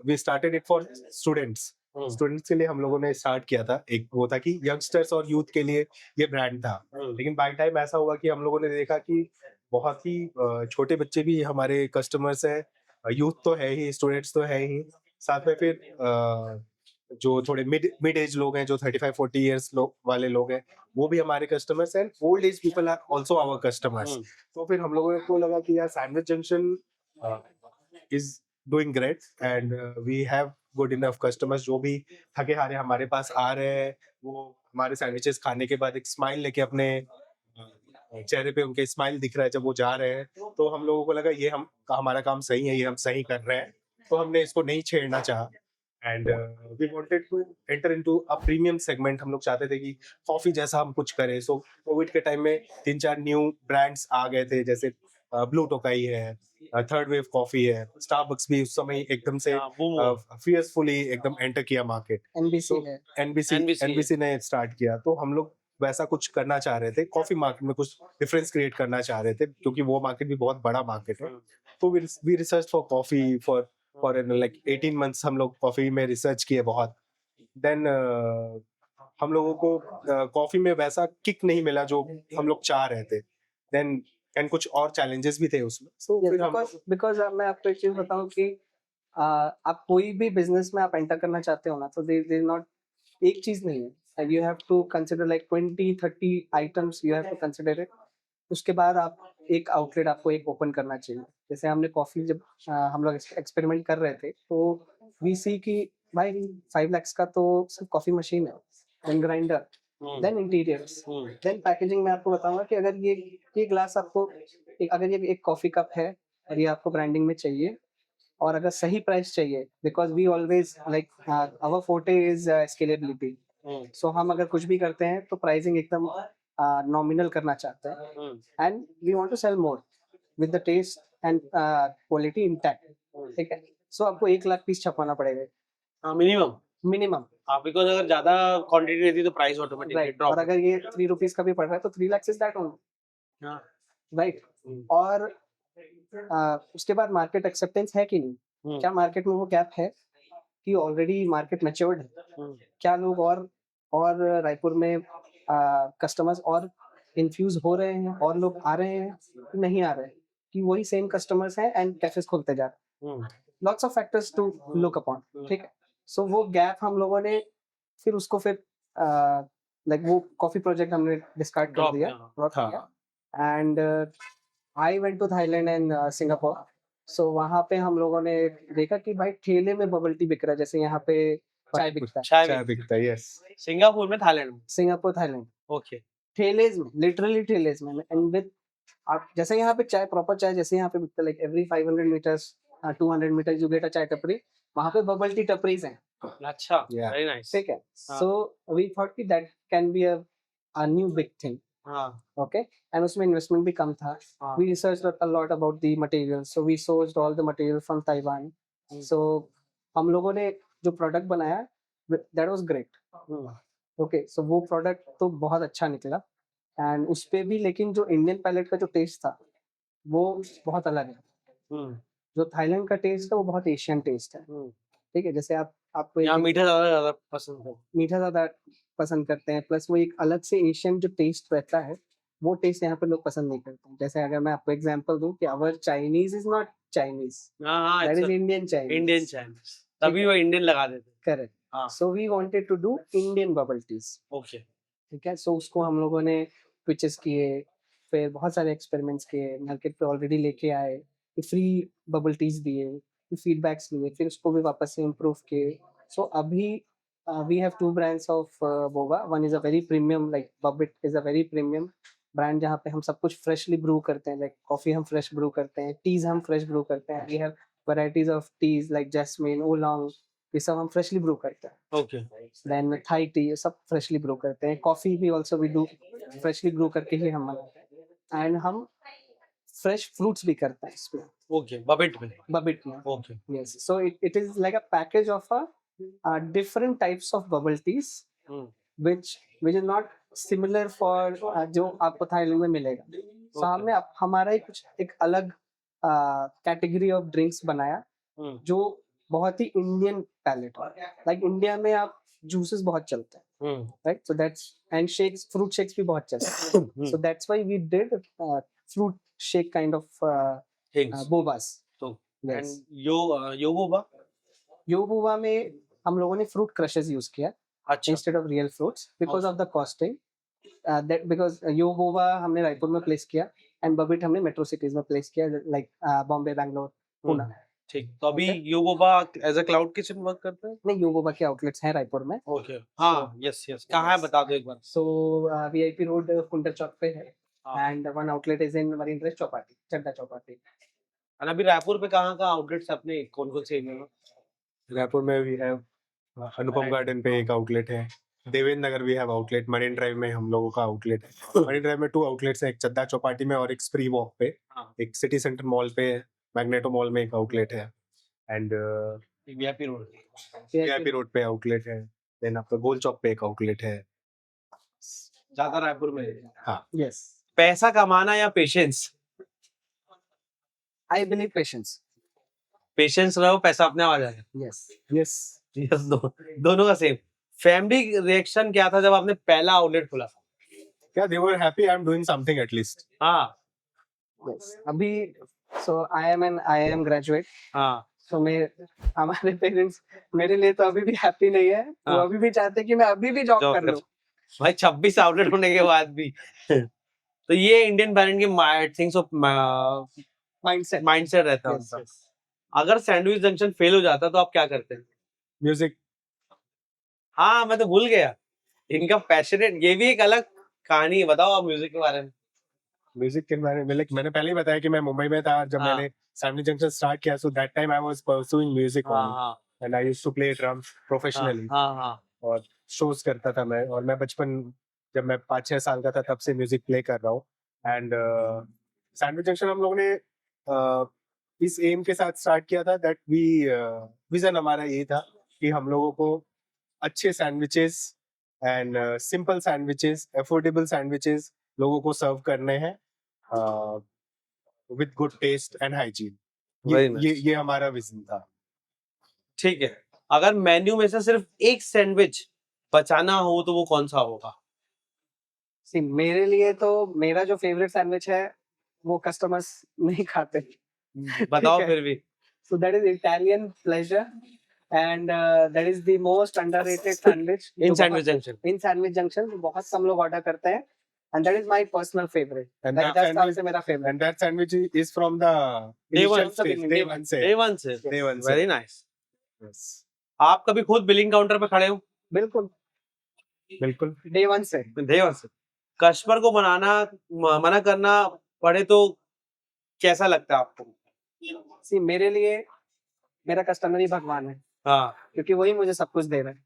we started it for students के लिए हम लोगों ने स्टार्ट किया था। एक वो था कि यंगस्टर्स और यूथ के लिए ये ब्रांड था, लेकिन बाय टाइम ऐसा हुआ कि हम लोगों ने देखा कि बहुत ही छोटे बच्चे भी हमारे कस्टमर्स हैं, यूथ तो है ही, स्टूडेंट्स तो है ही, साथ में फिर जो थोड़े मिड एज लोग हैं, जो 35-40 इयर्स वाले लोग हैं, वो भी हमारे कस्टमर्स हैं। Old age people are also our customers. तो फिर हम लोगों को लगा कि यार Sandwich Junction is doing great and we have good enough customers जो भी थके हारे हमारे पास आ रहे हैं, वो हमारे सैंडविचेस खाने के बाद एक स्माइल लेके अपने चेहरे पे उनके स्माइल दिख रहा है जब वो जा रहे हैं। तो हम लोगों को लगा ये हमारा काम सही है, ये हम सही कर रहे हैं, तो हमने इसको नहीं छेड़ना चाहा। And we wanted to enter into a premium segment. हम लोग चाहते थे कि कॉफी जैसा हम कुछ करें। सो कोविड के टाइम में 3-4 न्यू ब्रांड्स आ गए थे, जैसे ब्लू टोकाई है, थर्ड वेव कॉफी है, स्टारबक्स भी उस समय एकदम से फियर्सफुली एकदम एंटर किया मार्केट। एनबीसी है, एनबीसी ने स्टार्ट किया। तो हम लोग वैसा कुछ करना चाह रहे थे, कॉफी मार्केट में कुछ डिफरेंस क्रिएट करना चाह रहे थे, क्योंकि वो मार्केट भी बहुत बड़ा मार्केट है। तो we research for coffee for like 18 months हम लोग कॉफी में रिसर्च किए बहुत। देन हम लोगों को कॉफी में वैसा किक नहीं मिला जो हम लोग चाह रहे थे। देन एंड कुछ और challenges भी थे उसमें, so फिर हम बिकॉज मैं आपको एक चीज बताऊं कि आप कोई भी बिजनेस में आप एंटर करना चाहते हो ना, तो देयर नॉट एक चीज नहीं है, you have to consider like 20-30 items you have to consider it. उसके बाद आप एक आउटलेट आपको एक ओपन करना चाहिए। जैसे हमने कॉफी जब हम लोग एक्सपेरिमेंट कर रहे थे, तो वी सी कि भाई 5 lakhs का तो सिर्फ कॉफी मशीन है, then grinder, then interiors, then packaging. मैं आपको बताऊंगा कि अगर ये ग्लास आपको अगर ये एक कॉफी कप है और ये आपको ब्रांडिंग में चाहिए और अगर सही प्राइस चाहिए, because we always like our forte is scalability, so हम अगर कुछ भी करते हैं तो प्राइसिंग एकदम नॉमिनल करना चाहते हैं, and we want to sell more with the taste and quality intact, ठीक है। सो आपको 1 लाख पीस छपवाना पड़ेगा हाँ मिनिमम। मिनिमम, हाँ बिकॉज अगर ज्यादा क्वांटिटी रहती है तो प्राइस ऑटोमेटिकली राइट। ड्रॉप। और अगर ये 3 रुपीज का भी पड़ रहा है तो 3 lakhs इज दैट ओनली, हाँ राइट। और उसके बाद मार्केट एक्सेप्टेंस है कि नहीं, क्या मार्केट में वो गैप है कि ऑलरेडी मार्केट मैच्योर्ड है, क्या लोग और रायपुर में कस्टमर्स और इन्फ्यूज हो रहे हैं और लोग आ रहे हैं कि नहीं आ रहे हैं, कि वही सेम कस्टमर्स हैं एंड कैफेस खुलते जा रहे हैं। Lots of factors to look upon, ठीक है। सो वो गैप हम लोगों ने फिर उसको फिर लाइक वो कॉफी प्रोजेक्ट हमने डिस्कार्ड कर दिया, ड्रॉप किया। And I went to Thailand and Singapore. So वहाँ पे हम लोगों ने देखा कि भाई ठेले में बबल टी बिक रहा है, जैसे यहाँ पे चाय बिकता है, चाय बिकता है, यस। सिंगापुर में, थाईलैंड में। Singapore Thailand, okay. ठेलेज में, लिटरली ठेलेज में। एंड विद आप जैसे यहाँ पे चाय, प्रॉपर चाय जैसे यहाँ पे बिकता है, like every 500 meters 200 meters you get a chai tapri, वहाँ पे बबल टी टपरीज हैं। अच्छा, Yeah. Very nice. ठीक है। सो वी थॉट कि that can be a new big thing, हाँ ओके। एंड उसमें इन्वेस्टमेंट भी कम था। हाँ। We researched a lot about the materials, so we sourced all the material from Taiwan. So हम लोगों ने जो प्रोडक्ट बनाया, that was great. Okay, so वो प्रोडक्ट तो बहुत अच्छा निकला, एंड उस पे भी लेकिन जो इंडियन पैलेट का जो टेस्ट था वो बहुत अलग है। जो थाईलैंड का टेस्ट है वो बहुत एशियन टेस्ट है, ठीक है। जैसे आपको यहाँ एक मीठा ज्यादा पसंद है। मीठा ज्यादा पसंद करते हैं, प्लस वो एक अलग से एशियन जो टेस्ट रहता है, वो टेस्ट यहाँ पे लोग पसंद नहीं करते हैं। जैसे अगर मैं आपको एग्जांपल दूं कि our Chinese is not Chinese, हाँ हाँ, that is Indian Chinese. Indian Chinese, तभी वो इंडियन लगा देते हैं। करेक्ट। हाँ so we wanted to do Indian bubble teas, okay. ठीक है। सो उसको हम लोगों ने पिचेस किए, फिर बहुत सारे एक्सपेरिमेंट्स किए, मार्केट पे ऑलरेडी लेके आए, फ्री बबल टीज दिए, फीडबैक्स लिए, फिर उसको भी वापस से इम्प्रूव किए। सो अभी we have 2 brands of boba. One is a very premium, like Bubbit is a very premium brand जहाँ पे हम सब कुछ फ्रेशली ब्रू करते हैं, लाइक कॉफी हम फ्रेश ब्रू करते हैं, टीज हम फ्रेश ब्रू करते हैं। We have varieties of teas like jasmine, oolong, ये सब हम फ्रेशली ब्रू करते हैं। ओके। देन थाई टी, ये सब फ्रेशली ब्रू करते हैं। कॉफी भी also we do freshly brew करके ही हम बनाते हैं, एंड हम फ्रेश फ्रूट्स भी करते हैं इसमें, ओके, बबिट में। बबिट में। Okay. Yes, so it is like a package of different types of bubble teas, which is not similar for जो आपको थाईलैंड में मिलेगा। So हमने हमारा ही कुछ एक अलग कैटेगरी ऑफ ड्रिंक्स बनाया जो बहुत ही इंडियन पैलेट है। लाइक इंडिया में आप जूसेस बहुत चलते हैं, right. So that's and shakes, fruit shakes भी बहुत चलते हैं। So that's why we did fruit shake kind of bobas. तो Yes. And Yo Boba. Yo Boba में हम लोगों ने फ्रूट क्रशेस यूज किया अच्छा। Instead of real fruits, because of the costing. That because Yo Boba हमने रायपुर में प्लेस किया एंड बबिट हमने मेट्रो सिटीज में प्लेस किया, लाइक बॉम्बे, बैंगलोर, पुणे। ठीक, तो अभी Yo Boba as a cloud kitchen work करता है। नहीं, योबुबा के आउटलेट्स हैं रायपुर में। ओके। हाँ यस यस, कहाँ है बता दो एक बार। सो वीआईपी रोड कुंडर चौक पे है, हाँ। And one outlet is in marine drive Chowpatty, Chadda Chowpatty. और अभी रायपुर पे कहाँ आउटलेट्स अपने कौन कौन से एरिया में? रायपुर में वी हैव अनुपम गार्डन पे एक आउटलेट है, Devendra Nagar we have outlet, marine drive में हम लोगों का आउटलेट है। मरीन ड्राइव में 2 आउटलेट्स हैं, एक चद्दा चौपाटी में और एक स्प्री वॉक पे। हाँ। एक सिटी सेंटर मॉल पे, मैग्नेटो मॉल में एक आउटलेट है, and VIP road. VIP road पे आउटलेट है। देन आपका गोल चौक पे एक आउटलेट है। ज्यादा रायपुर में। हाँ। यस, पैसा कमाना या patience? I believe patience. Patience रहो, पैसा अपने आप आ जाएगा। Yes yes. यस, दोनों का सेम। फैमिली रिएक्शन क्या था जब आपने पहला आउटलेट खोला? Yeah, they were happy I'm doing something at least. हाँ, Yes. अभी so I am an IIM graduate. हाँ तो मैं हमारे पेरेंट्स मेरे लिए तो अभी भी हैप्पी नहीं है, वो हाँ। अभी भी चाहते हैं कि मैं अभी भी जॉब जॉब कर कर लूं। भाई 26 आउटलेट होने के बाद भी तो ये इंडियन पेरेंट के I think so mindset. Mindset रहता है यस उनका। यस। अगर सैंडविच जंक्शन फेल हो जाता तो आप क्या करते हैं? म्यूजिक। हाँ मैं तो भूल गया इनका पैशनेट, ये भी एक अलग कहानी है, बताओ आप म्यूजिक के बारे में। म्यूजिक के बारे में like मैंने पहले ही बताया कि मैं मुंबई में था जब हाँ। मैंने सैंडविच जंक्शन स्टार्ट किया, so that time I was pursuing music हाँ ओनली हाँ and I used to play drums हाँ प्रोफेशनली हाँ हाँ और शोज करता था मैं। और मैं बचपन जब मैं 5-6 साल का था तब से म्यूजिक प्ले कर रहा हूँ। एंड सैंडविच जंक्शन हम लोगों ने इस एम के साथ स्टार्ट किया था दैट वी विजन हमारा ये था कि हम लोगों को अच्छे sandwiches and simple sandwiches, affordable sandwiches लोगों को सर्व करने हैं with good taste and hygiene. Very nice. ये हमारा विजन था। ठीक है। अगर मेन्यू में से सिर्फ एक सैंडविच बचाना हो तो वो कौन सा होगा? सी मेरे लिए तो मेरा जो फेवरेट सैंडविच है वो कस्टमर्स नहीं खाते। बताओ ठीक है। फिर भी। So that is Italian pleasure and that is the most underrated sandwich in sandwich junction in sandwich junction बहुत कम लोग ऑर्डर करते हैं and that is my personal favorite. And Like that 10 साल sandwich- से मेरा favorite. And that sandwich is from the Day initial one. stage, day one से। Day one से। Day one से। Very nice. Yes. आप कभी खुद बिलिंग काउंटर पे खड़े हो? बिल्कुल बिल्कुल। day one से। Day one से। कस्टमर को मना करना पड़े तो कैसा लगता है आपको? See मेरे लिए मेरा कस्टमर ही भगवान है हाँ क्योंकि वही मुझे सब कुछ दे रहा है।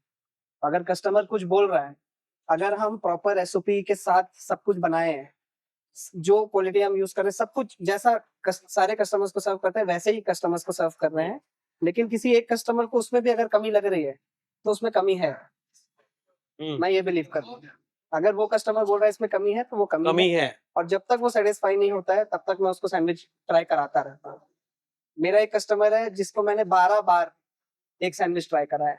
अगर कस्टमर कुछ बोल रहा है, अगर हम प्रॉपर एसओपी के साथ सब कुछ बनाए हैं, जो क्वालिटी हम यूज कर रहे हैं, सब कुछ जैसा सारे कस्टमर्स को सर्व करते हैं वैसे ही कस्टमर्स को सर्व कर रहे हैं, लेकिन किसी एक कस्टमर को उसमें भी अगर कमी लग रही है तो उसमें कमी है। मैं ये बिलीव करता हूँ अगर वो कस्टमर बोल रहा है इसमें कमी है तो वो कमी है। और जब तक वो सेटिस्फाई नहीं होता है तब तक मैं उसको सैंडविच ट्राई कराता रहता हूँ। मेरा एक कस्टमर है जिसको मैंने 12 बार एक सैंडविच ट्राई कराया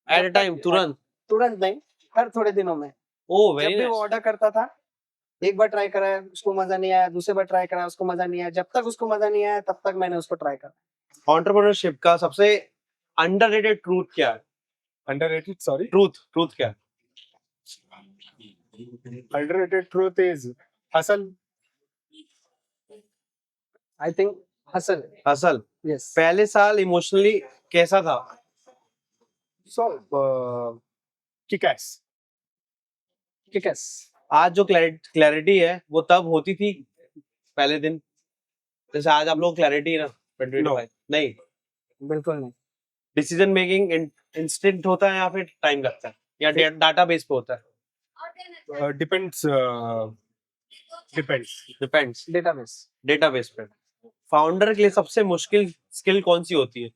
एट अ टाइम, तुरंत नहीं, हर थोड़े दिनों में। ओह जब वेरी भी वो नाइस। ऑर्डर करता था, एक बार ट्राई कराया उसको मजा नहीं आया, दूसरी बार ट्राई कराया उसको मजा नहीं आया, जब तक उसको मजा नहीं आया तब तक मैंने उसको ट्राई करा। एंटरप्रेन्योरशिप का सबसे अंडररेटेड ट्रूथ क्या है? Underrated, sorry. ट्रूथ क्या है? Underrated truth is hustle. I think hustle. असल यस। पहले साल इमोशनली कैसा था? So, kick-ass. किकस। आज जो क्लैरिटी है वो तब होती थी पहले दिन, जैसे आज आप लोग क्लैरिटी ना 2025 नहीं, बिल्कुल नहीं। डिसीजन मेकिंग इंस्टेंट होता है या फिर टाइम लगता है या डाटा बेस पे होता है? Depends. डिपेंड्स। डेटाबेस। डेटाबेस पे। फाउंडर के लिए सबसे मुश्किल स्किल कौन सी होती है?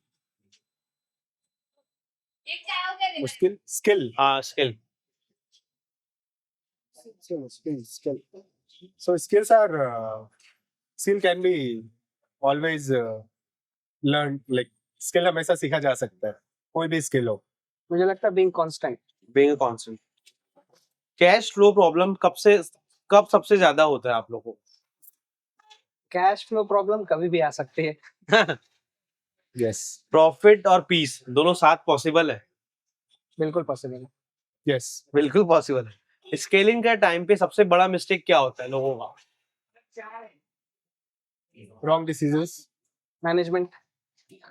Skill. हाँ skill. Skill. So skills are skill can be always learned. Like skill हमेशा सीखा जा सकता है, कोई भी स्किल हो। मुझे लगता है being constant. Being a constant. Cash flow problem कब सबसे ज्यादा होता है आप लोगों को? कैश फ्लो प्रॉब्लम कभी भी आ सकती है। Yes. प्रॉफिट और पीस दोनों साथ पॉसिबल है? बिल्कुल पॉसिबल है। Yes. बिल्कुल पॉसिबल है। स्केलिंग का टाइम पे सबसे बड़ा मिस्टेक क्या होता है लोगों का? Wrong decisions. Management.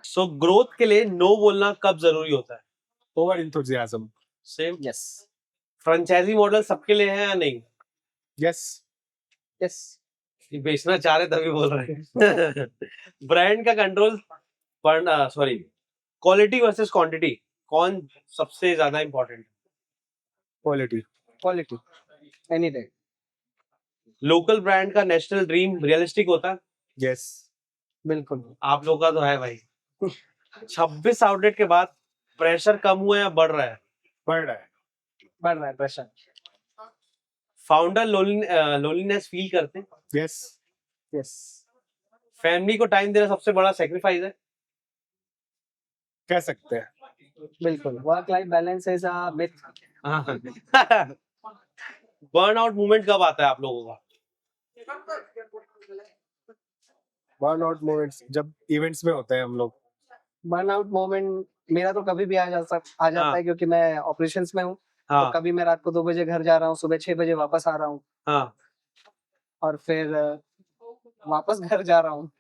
So growth के लिए नो बोलना कब जरूरी होता है? Over enthusiasm. Same. Yes. Franchisee model सबके लिए है या नहीं? Yes. यस। ये बेचना चाह रहे तभी बोल रहे हैं। ब्रांड का control sorry quality versus quantity कौन सबसे ज्यादा important? Quality. Quality any day. Local brand का नेशनल ड्रीम रियलिस्टिक होता है? Yes. बिल्कुल। आप लोग का तो है भाई। 26 आउटलेट के बाद प्रेशर कम हुआ या बढ़ रहा है? बढ़ रहा है। बढ़ रहा है प्रेशर। फाउंडर लोनलीनेस फील करते हैं? Yes. यस। फैमिली को टाइम देना सबसे बड़ा सेक्रीफाइस है? कह सकते हैं। बिल्कुल। Work life balance is a myth. Burnout movement कब आता है आप लोगों का? बर्न आउट मोमेंट्स जब इवेंट्स में होते हैं हम लोग। बर्नआउट मोमेंट मेरा तो कभी भी आ जाता हाँ। है, क्योंकि मैं ऑपरेशंस में हूँ। तो हाँ कभी मैं रात को 2 बजे घर जा रहा हूँ, सुबह 6 बजे वापस आ रहा हूँ हाँ और फिर वापस घर जा रहा हूँ।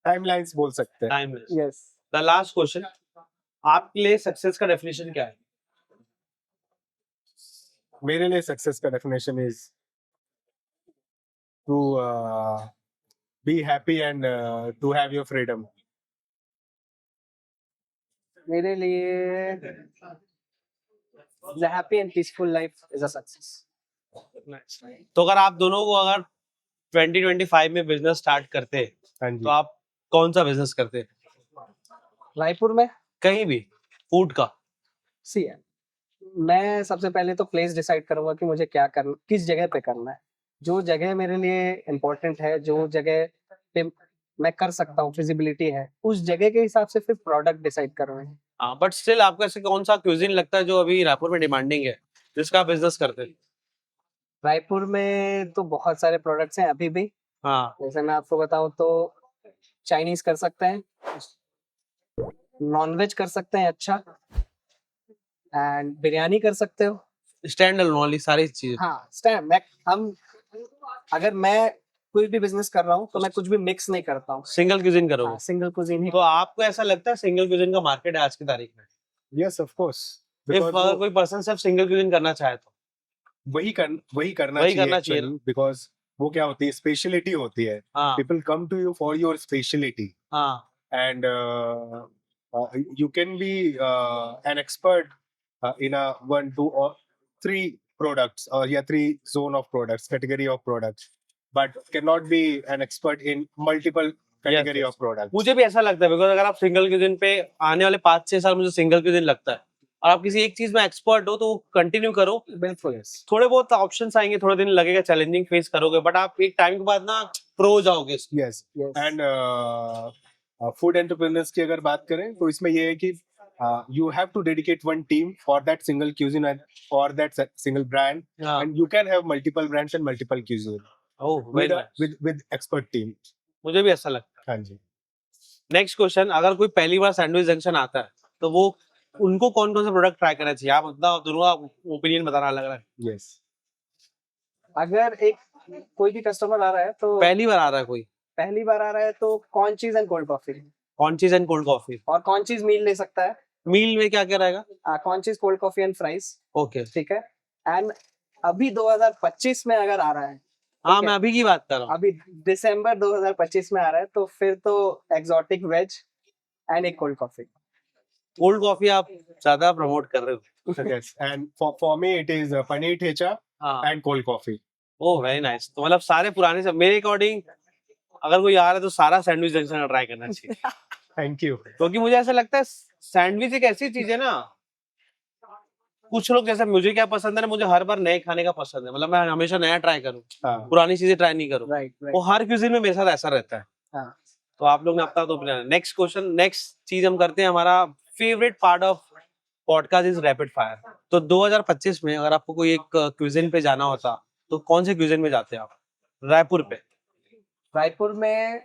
टाइमलाइंस बोल सकते हैं। Timeless. Yes. The last question, आपके लिए सक्सेस का डेफिनेशन क्या है? मेरे लिए सक्सेस का definition is to be happy and to have your freedom. मेरे लिए the happy and peaceful life is a success. तो अगर आप दोनों को अगर 2025 में बिजनेस स्टार्ट करते हाँ तो जी। आप कौन सा बिजनेस करते? रायपुर में कहीं भी फूड का? सी है, मैं सबसे पहले तो प्लेस डिसाइड करूंगा कि मुझे क्या करना, किस जगह पे करना है। जो जगह मेरे लिए इम्पोर्टेंट है, जो जगह पे मैं कर सकता हूँ, फिजिबिलिटी है, उस जगह के हिसाब से फिर प्रोडक्ट डिसाइड करूंगा। हाँ, बट स्टिल आपको ऐसे कौन सा क्यूजिन लगता है जो अभी रायपुर में डिमांडिंग है जिसका आप बिजनेस करते हैं? रायपुर में तो बहुत सारे प्रोडक्ट्स हैं अभी भी। हाँ जैसे मैं आपको बताऊं तो चाइनीज कर सकते हैं, नॉनवेज कर सकते हैं अच्छा, एंड बिरयानी कर सकते हो। स्टैंड अलोन वाली सारी चीजें। हाँ, अगर मैं कोई भी बिजनेस कर रहा हूँ तो मैं कुछ भी मिक्स नहीं करता हूँ। सिंगल क्यूजिन करोगे? सिंगल कुजीन ही। तो आपको ऐसा लगता है सिंगल क्यूजिन का मार्केट है आज की तारीख में? Yes of course. इफ अगर कोई पर्सन सिर्फ सिंगल क्यूजिन करना चाहे तो वही करना वही चाहिए करना चाहिए एक्चुअली, बिकॉज वो क्या होती है, स्पेशलिटी होती है। हाँ people come to you for your speciality हाँ and you can be an expert in a 1, 2 or 3 products or yeah 3 zone of products, category of products, but cannot be an expert in multiple category yes. of products. मुझे भी ऐसा लगता है, बिकॉज अगर आप सिंगल क्यूजिन पे आने वाले 5-6 साल मुझे सिंगल क्यूजिन लगता है, और आप किसी एक चीज में एक्सपर्ट हो तो कंटिन्यू करो। बिल्कुल। थोड़े बहुत ऑप्शंस आएंगे, थोड़े दिन लगेगा, चैलेंजिंग फेस करोगे, बट आप एक टाइम के बाद ना प्रो हो जाओगे। Yes. And food entrepreneurs की अगर बात करें तो इसमें ये है कि you have to dedicate one team for that single cuisine and for that single brand, हाँ and you can have multiple brands and multiple cuisine oh with very a, with expert team. मुझे भी ऐसा लगता हाँ जी। है। नेक्स्ट क्वेश्चन, अगर कोई पहली बार सैंडविच जंक्शन आता है तो वो उनको कौन कौन सा प्रोडक्ट ट्राई करना चाहिए? आप बताओ, दोनों का ओपिनियन बताना लग रहा है। Yes. अगर कोई भी कस्टमर आ रहा है तो पहली बार आ रहा है कोई, पहली बार आ रहा है तो कॉर्न चीज एंड कोल्ड कॉफी, कौन चीज एंड कोल्ड कॉफी? और कॉर्न चीज मील ले सकता है। मील में क्या क्या रहेगा? कॉर्न चीज, cold coffee and fries. Okay ठीक है। एंड अभी 2025 में अगर आ रहा है, हाँ ठीक मैं है, अभी की बात कर रहा हूँ। अभी दिसंबर 2025 में आ रहा है, तो फिर तो एग्जॉटिक वेज एंड एक कोल्ड कॉफी। कोल्ड कॉफी आप ज्यादा प्रमोट कर रहे हो। Yes. And for me it is paneer thecha हाँ and cold coffee. Oh very nice. तो मतलब सारे पुराने से मेरे अकॉर्डिंग अगर कोई आ रहा है तो सारा सैंडविच जंक्शन ट्राई करना चाहिए। Thank you. क्योंकि मुझे ऐसा लगता है सैंडविच एक ऐसी चीज है ना, कुछ लोग जैसे मुझे क्या पसंद है ना, मुझे हर बार नए खाने का पसंद है, मतलब मैं हमेशा नया ट्राई करूँ, हाँ। पुरानी चीजें ट्राई नहीं करूँ। राइट वो हर क्यूजिन में मेरे साथ ऐसा रहता है। हाँ। तो आप लोग ने अपना तो अपना। नेक्स्ट क्वेश्चन, नेक्स्ट चीज हम करते हैं, हमारा favourite part of podcast is rapid fire. तो 2025 में अगर आपको कोई एक क्यूजिन पे जाना होता तो कौन से क्यूजिन में जाते हैं आप रायपुर पे? रायपुर में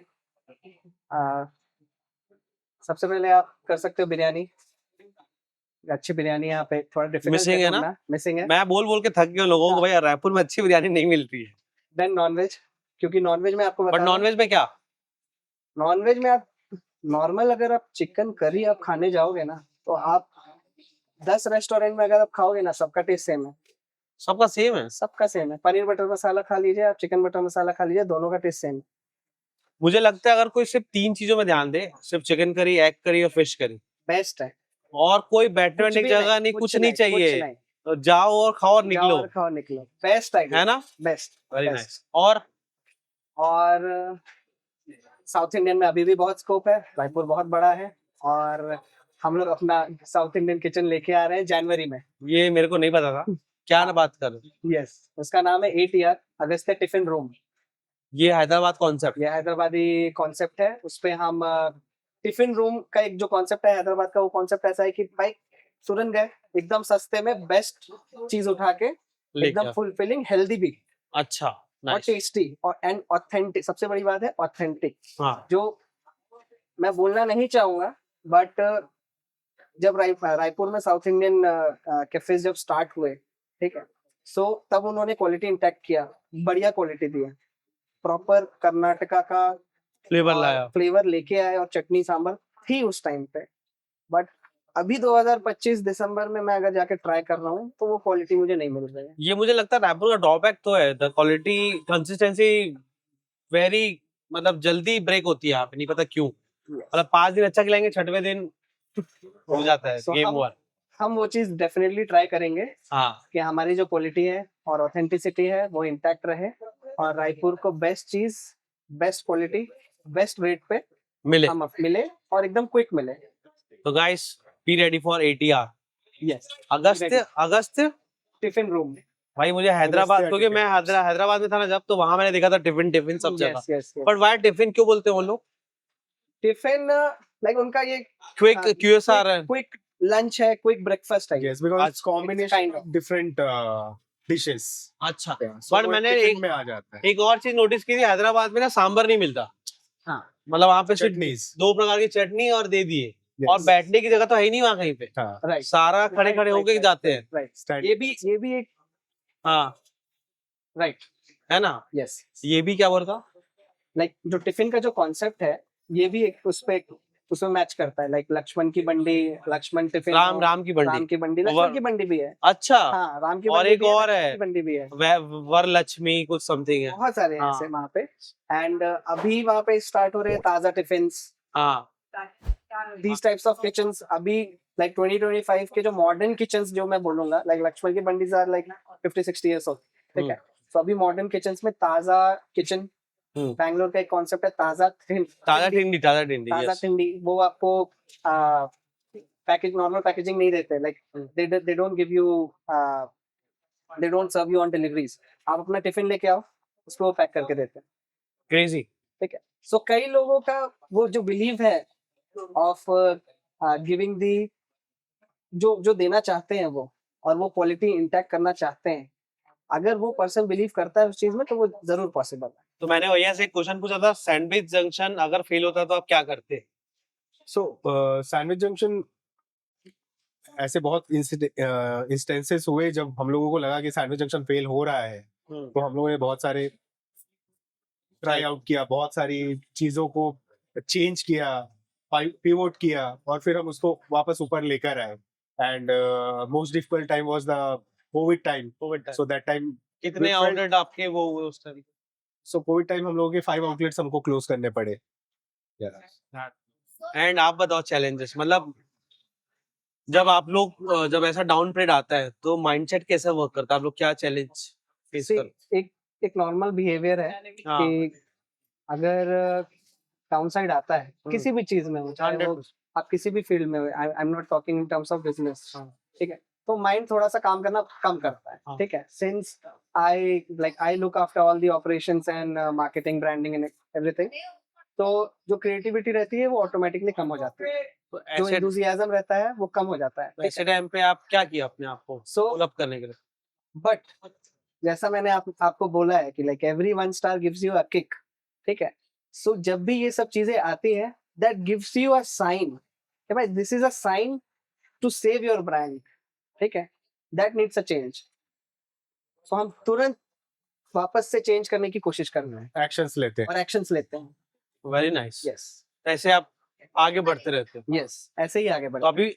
सबसे पहले आप कर सकते हो बिरयानी। अच्छी बिरयानी यहाँ पे थोड़ा डिफिकल्ट Missing है ना? मिसिंग है। मैं बोल बोल के थक गया लोगों को, भाई रायपुर में अच्छी बिरयानी नहीं मिलती है। देन नॉनवेज, क्योंकि नॉनवेज में आपको बट बता, नॉनवेज में क्या? नॉनवेज में आप नॉर्मल अगर आप चिकन करी आप खाने जाओगे ना, तो आप 10 रेस्टोरेंट में अगर आप खाओगे ना, सबका टेस्ट सेम है। सबका सेम है? सबका सेम है। पनीर बटर मसाला खा लीजिए, आप चिकन बटर मसाला खा लीजिए, दोनों का टेस्ट सेम है। मुझे लगता है अगर कोई सिर्फ 3 चीजों में ध्यान दे, सिर्फ चिकन करी, एग करी और फिश करी, बेस्ट है। और कोई बैठने कुछ की भी जगह नहीं, कुछ नहीं चाहिए, कुछ नहीं। तो जाओ और खाओ और निकलो, जाओ और खाओ निकलो, बेस्ट आइडिया है ना? बेस्ट। Very nice. और साउथ इंडियन में अभी भी बहुत स्कोप है, रायपुर बहुत बड़ा है, और हम लोग अपना साउथ इंडियन किचन लेके आ रहे हैं जनवरी में। ये मेरे को नहीं पता था, क्या ना बात कर रहे हो? यस, उसका नाम है ATR, अगस्त्य टिफिन रूम। ये हैदराबाद कॉन्सेप्ट? ये हैदराबादी कॉन्सेप्ट है। उसपे हम टिफिन रूम का एक जो कॉन्सेप्ट है हैदराबाद का, वो कॉन्सेप्ट ऐसा है कि भाई तुरंत गए, एकदम सस्ते में बेस्ट चीज उठा के, एकदम फुलफिलिंग, हेल्दी भी। अच्छा और Nice. टेस्टी और एंड ऑथेंटिक। सबसे बड़ी बात है ऑथेंटिक, हाँ जो मैं बोलना नहीं चाहूंगा, बट जब रायपुर में साउथ इंडियन कैफेज जब स्टार्ट हुए, ठीक है, सो तब उन्होंने क्वालिटी इंटैक्ट किया, बढ़िया क्वालिटी दी है, प्रॉपर कर्नाटका का फ्लेवर लाया। फ्लेवर लेके आए, और चटनी सांभर थी उस टाइम पे। बट अभी 2025 दिसंबर में मैं अगर जाके ट्राई कर रहा हूँ तो वो क्वालिटी मुझे नहीं मिल रही है। ये मुझे लगता है रायपुर का ड्रॉबैक तो है, द क्वालिटी कंसिस्टेंसी वेरी, मतलब जल्दी ब्रेक होती है यहाँ पे, नहीं पता क्यों। मतलब 5 दिन अच्छा खिलाएंगे, 6वें दिन हो जाता है So गेम ओवर। हम वो चीज डेफिनेटली ट्राई करेंगे हाँ कि हमारी जो क्वालिटी है और ऑथेंटिसिटी है वो इंटैक्ट रहे, और रायपुर को बेस्ट चीज, बेस्ट क्वालिटी, बेस्ट रेट पे मिले। हम मिले, और एकदम क्विक मिले। तो guys be ready for ATR yes, August. Tiffin room में। भाई मुझे हैदराबाद, अगस्त क्योंकि मैं हैदराबाद में था ना जब, तो वहां मैंने देखा था टिफिन टिफिन सब जगह। Yes yes but why tiffin क्यों बोलते हैं वो लोग? टिफिन लाइक उनका ये क्विक QSR है। क्विक लंच है, क्विक ब्रेकफास्ट है। Yes, because it's Kind combination of. of different dishes. अच्छा Yeah, so पर वो मैंने tiffin में आ जाता है. एक और चीज नोटिस की थी, हैदराबाद में ना सांबर नहीं मिलता। हाँ मतलब वहाँ पे सिर्फ Chutneys. 2 प्रकार की चटनी और दे दिए, Yes. और बैठने की जगह तो है ही नहीं वहाँ कहीं पे। हाँ. राइट, सारा खड़े खड़े होके ही जाते हैं। राइट। Stand. ये भी एक हाँ राइट, है ना। यस, ये भी क्या बोल था? लाइक जो टिफिन का जो कॉन्सेप्ट है, ये भी एक उसमें मैच करता है। लाइक लक्ष्मण की बंडी, लक्ष्मण टिफिन, राम की बंडी। राम की बंडी, लक्ष्मण की बंडी भी है। अच्छा हाँ, राम की और बंडी एक भी है, और लक्ष्मण है की बंडी भी है। वरलक्ष्मी कुछ समथिंग है। बहुत सारे हैं हाँ। ऐसे वहाँ पे। एंड अभी वहाँ पे स्टार्ट हो रहे हैं ताजा टिफिन्स, हाँ these types of kitchens। अभी लाइक 2025 के जो मॉडर्न किचन्स जो मैं बोलूंगा, लाइक लक्ष्मण की बंडीज आर लाइक 50-60 years old, ठीक है। तो अभी मॉडर्न किचन्स में ताजा किचन, बैंगलोर का एक कॉन्सेप्ट है ताजा ताजा टिंडी ताजा yes. टिंडी। वो आपको पैकेज, नॉर्मल पैकेजिंग नहीं देते, like they don't give you, they don't serve you on deliveries. आप अपना टिफिन लेके आओ, उसको पैक करके देते हैं, क्रेजी। ठीक है। सो कई लोगों का वो जो बिलीव है ऑफ गिविंग दी, जो देना चाहते हैं वो, और वो क्वालिटी इंटैक्ट करना चाहते हैं, अगर वो पर्सन बिलीव करता है उस चीज में, तो वो जरूर पॉसिबल है। तो मैंने भैया से एक क्वेश्चन पूछा था, सैंडविच जंक्शन अगर फेल होता तो आप क्या करते? So सैंडविच जंक्शन ऐसे बहुत इंस्टेंसेस हुए जब हम लोगों को लगा कि सैंडविच जंक्शन फेल हो रहा है, तो हम लोगों ने बहुत सारे ट्राई आउट किया, बहुत सारी चीजों को चेंज किया, पिवोट किया, और फिर हम उसको वापस ऊपर लेकर आए। And most difficult time was the Covid time. So that time कितने we felt- आउटलेट आपके वो हुए उस टाइम? सो कोविड टाइम हम लोगों के 5 आउटलेट्स हमको क्लोज करने पड़े। एंड आप बताओ चैलेंजेस, मतलब जब आप लोग जब ऐसा डाउन पीरियड आता है तो माइंडसेट कैसे वर्क करता है, आप लोग क्या चैलेंज फेस See, करते? एक नॉर्मल बिहेवियर है हाँ। कि अगर डाउन साइड आता है किसी भी चीज में हो, चाहे वो 100%। आप किसी भी फील्ड में हो, I am not talking in terms of business, हाँ। ठीक है, तो माइंड थोड़ा सा काम करना कम करता है, हाँ। ठीक है। Since I look after all the operations and marketing, branding and everything, तो जो क्रिएटिविटी रहती है वो ऑटोमेटिकली कम हो जाती है, तो जो ऐसे एंथुसियाज्म रहता है वो कम हो जाता है, ठीक है। टाइम पे आप क्या किया अपने आप को So- पुल अप करने के लिए? बट जैसा मैंने आपको बोला है कि like every 1 star gives you a kick, ठीक है। सो जब भी ये सब चीजें आती है, that gives you a sign कि भाई this is a sign to save your brand, ठीक है, that needs a change. So हम तुरंत वापस से चेंज करने की कोशिश कर रहे हैं एक्शंस लेते हैं। और एक्शंस लेते हैं। Very nice. यस ऐसे आप आगे बढ़ते रहते हो। यस, ऐसे ही आगे तो बढ़े। अभी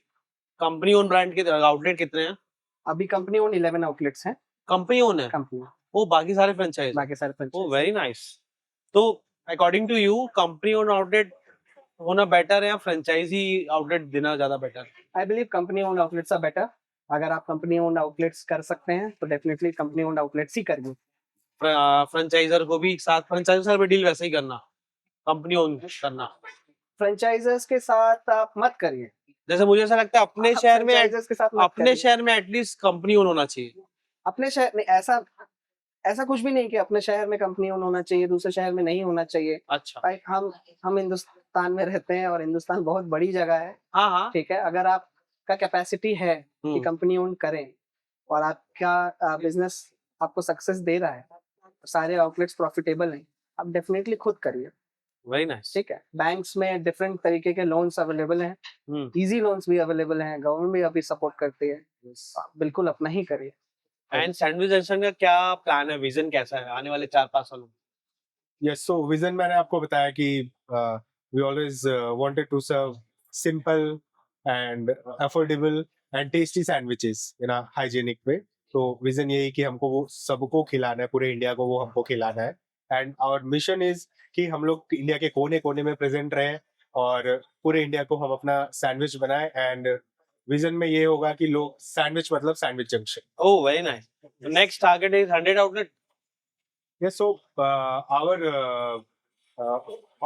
कंपनी ओन ब्रांड के आउटलेट कितने हैं? अभी कंपनी ओन 11 आउटलेट्स हैं, कंपनी ओन है कंपनी, वो, बाकी सारे फ्रेंचाइज? बाकी सारे ओ franchise। Very nice. तो according to you company own outlet होना बेटर है या फ्रेंचाइजी आउटलेट देना ज्यादा better? I believe company owned outlets are better. अगर आप कंपनी ओन्ड आउटलेट्स कर सकते हैं तो डेफिनेटली कंपनी ओन्ड आउटलेट्स ही करिए। फ्रेंचाइजर को भी साथ, फ्रेंचाइजर भी डील वैसे ही करना, कंपनी ओन करना। फ्रेंचाइजर्स के साथ आप मत करिए। जैसे मुझे ऐसा लगता है अपने शहर में, फ्रेंचाइजर्स के साथ मत अपने करिए। शहर में एटलीस्ट कंपनी ओन होना चाहिए। अपने शहर में ऐसा कुछ भी नहीं कि अपने शहर में कंपनी ओन होना चाहिए, दूसरे शहर में नहीं होना चाहिए। अच्छा भाई हम हिंदुस्तान में रहते हैं और हिंदुस्तान बहुत बड़ी जगह है, हाँ हाँ। ठीक है। अगर आपका कैपेसिटी है कि कंपनी ओन करें और आपका बिजनेस आपको सक्सेस दे रहा है, सारे आउटलेट्स प्रॉफिटेबल हैं, आप डेफिनेटली खुद करिए। Very nice. ठीक है, बैंक्स में डिफरेंट तरीके के लोन्स अवेलेबल हैं, इजी लोन्स भी अवेलेबल हैं, गवर्नमेंट भी अभी सपोर्ट करती है, आप बिल्कुल अपना ही करिए। एंड सैंडविच जंक्शन का क्या प्लान है, विजन कैसा है आने वाले 4-5 सालों में? Yes, so vision मैंने आपको बताया कि we always wanted to serve simple and affordable and tasty sandwiches in a hygienic way. तो विजन यही कि हमको वो सबको खिलाना है, पूरे इंडिया को वो हमको खिलाना है। एंड आवर मिशन इज कि हम लोग इंडिया के कोने कोने में प्रेजेंट रहें और पूरे इंडिया को हम अपना सैंडविच बनाएं। एंड विजन में ये होगा कि लोग सैंडविच मतलब sandwich Junction. Oh very nice. Next target is 100 outlet. Yes, so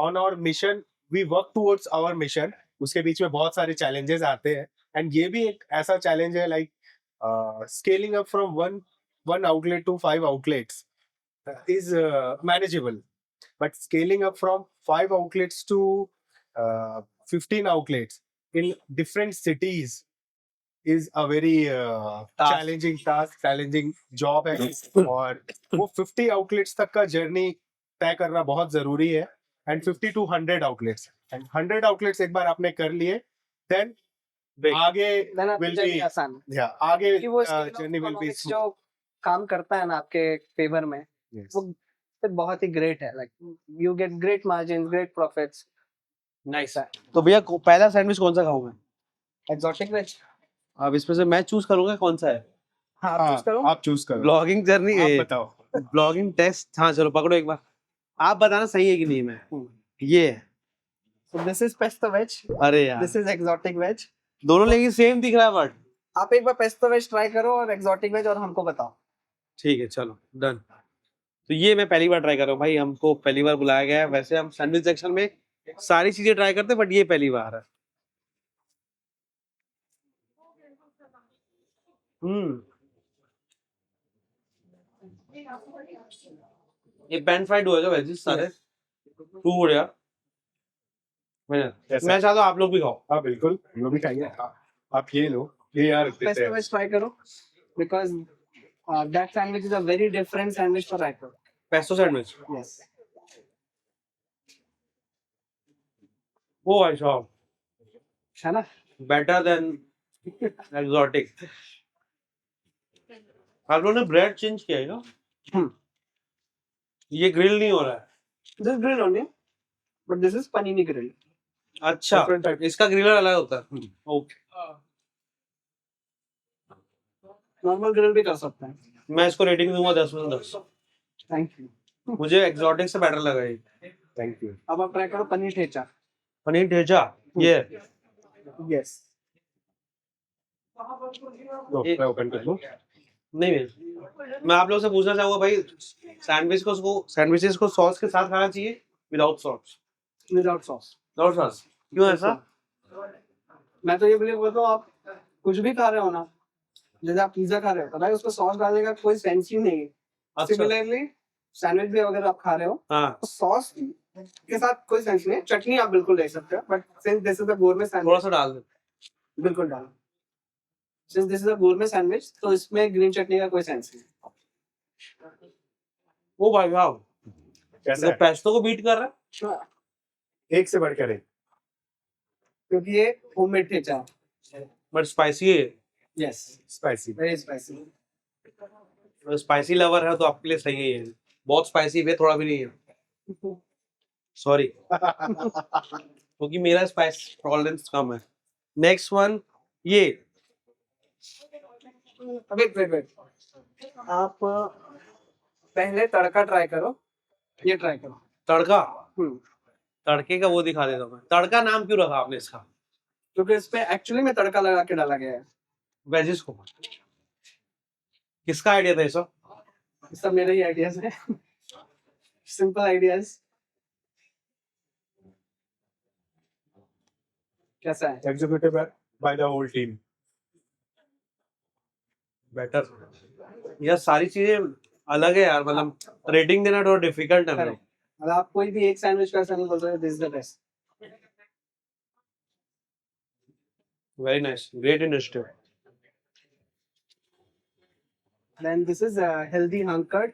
on our mission, we work towards our mission. उसके बीच में बहुत सारे challenges आते हैं, and ये भी एक ऐसा challenge है like scaling up from one outlet to 5 outlets is manageable, but scaling up from 5 outlets to 15 outlets in different cities is a very challenging task, challenging job है। और वो 50 outlets तक का जर्नी तय करना बहुत जरूरी है। And 50 to 100 outlets, and 100 outlets एक बार आपने कर लिए, देन आगे will be आसान है, yeah, आगे कि वो जर्नी will be economics जो काम करता है ना आपके फेवर में, yes. वो फिर बहुत ही ग्रेट है, like you get great margin, great profits. Nice. तो भैया पहला सैंडविच कौन सा खाऊं मैं? Exotic veg. अब इसमें से मैं चूज करूंगा कौन सा है। हाँ, आप चूज करो। ब्लॉगिंग जर्नी, आप बताओ। Blogging test. हाँ चलो पकड़ो एक बार, आप बताना सही है कि नहीं। मैं ये So this is pesto veg, अरे यार this is exotic veg। दोनों लेकिन सेम दिख रहा है बट आप एक बार पेस्टो वेज ट्राई करो और एक्सोटिक वेज, और हमको बताओ। ठीक है चलो डन। तो ये मैं पहली बार ट्राई कर रहा हूँ भाई, हमको पहली बार बुलाया गया है। वैसे हम सैंडविच सेक्शन में सारी चीजें ट्राई करते हैं बट ये पहली बार है। ये पैन फ्राइड हुआ है वेजिस सारे, टू बढ़िया। मैं चाहता हूँ आप लोग भी खाओ। हाँ बिल्कुल, हम लोग भी खाएंगे। आप ये लो, ये यार पेस्टो वेज ट्राई करो, because that sandwich is a very different sandwich for Raipur। Pesto sandwich. Yes। ओ भाई साहब, है ना? Better than exotic. आप लोगों ने ब्रेड चेंज किया है ना? ये ग्रिल नहीं हो रहा है। This is grilled only, but this is panini grill। अच्छा, इसका ग्रिलर अलग होता है। ओके, नॉर्मल ग्रिल भी कर सकते हैं। मैं इसको रेटिंग दूंगा 10 में से 10। Thank you. मुझे एक्सोटिक से बेटर लगा ये। Thank you. अब आप ट्राई करो पनीर ठेचा। पनीर ठेचा, ये यस। मैं ओपन कर दूं? नहीं मैं आप लोगों से पूछना चाहूंगा भाई, सैंडविचेस को सॉस के साथ खाना चाहिए without sauce? Without sauce. Without sauce क्यों ऐसा? मैं तो ये बिलीव करता हूँ, आप कुछ भी खा रहे हो ना, जैसे आप पिज्जा खा रहे हो तो भाई उसको सॉस डालने का कोई सेंस ही नहीं है। अच्छा। सिमिलरली सैंडविच भी अगर आप खा रहे हो तो सॉस के साथ कोई सेंस नहीं है। चटनी आप बिल्कुल ले सकते हो, but since this is a gourmet sandwich, थोड़ा सा डाल दे। बिल्कुल डालो। Since this is a gourmet sandwich तो इसमें ग्रीन चटनी का कोई सेंस नहीं। ओ भाई साहब, कैसा तो है? पेस्टो को बीट कर रहा है। एक से बढ़कर एक। क्योंकि ये होममेड ठेचा है। बट स्पाइसी है। Yes, spicy. Very spicy. Spicy lover है तो आपके लिए सही है ये। बहुत स्पाइसी है, थोड़ा भी नहीं है। सॉरी, क्योंकि मेरा स्पाइस टॉलरेंस कम है। नेक्स्ट वन ये। वेट, आप पहले तड़का ट्राई करो, ये ट्राई करो। तड़का? तड़के का वो दिखा देता हूँ मैं। तड़का नाम क्यों रखा आपने इसका? क्योंकि इस पे एक्चुअली में तड़का लगा के डाला गया है वेजिस को। किसका आइडिया था ये सब? सब मेरे ही आइडियाज है, सिंपल आइडियाज। कैसा है? Executive by the whole team. Better. यार सारी चीजें अलग है यार, मतलब रेटिंग देना थोड़ा डिफिकल्ट है मेरे को। अगर आप कोई भी एक सैंडविच का ऐसा नहीं बोल रहे, this is the best. Very nice, great initiative. Then this is healthy hunkered.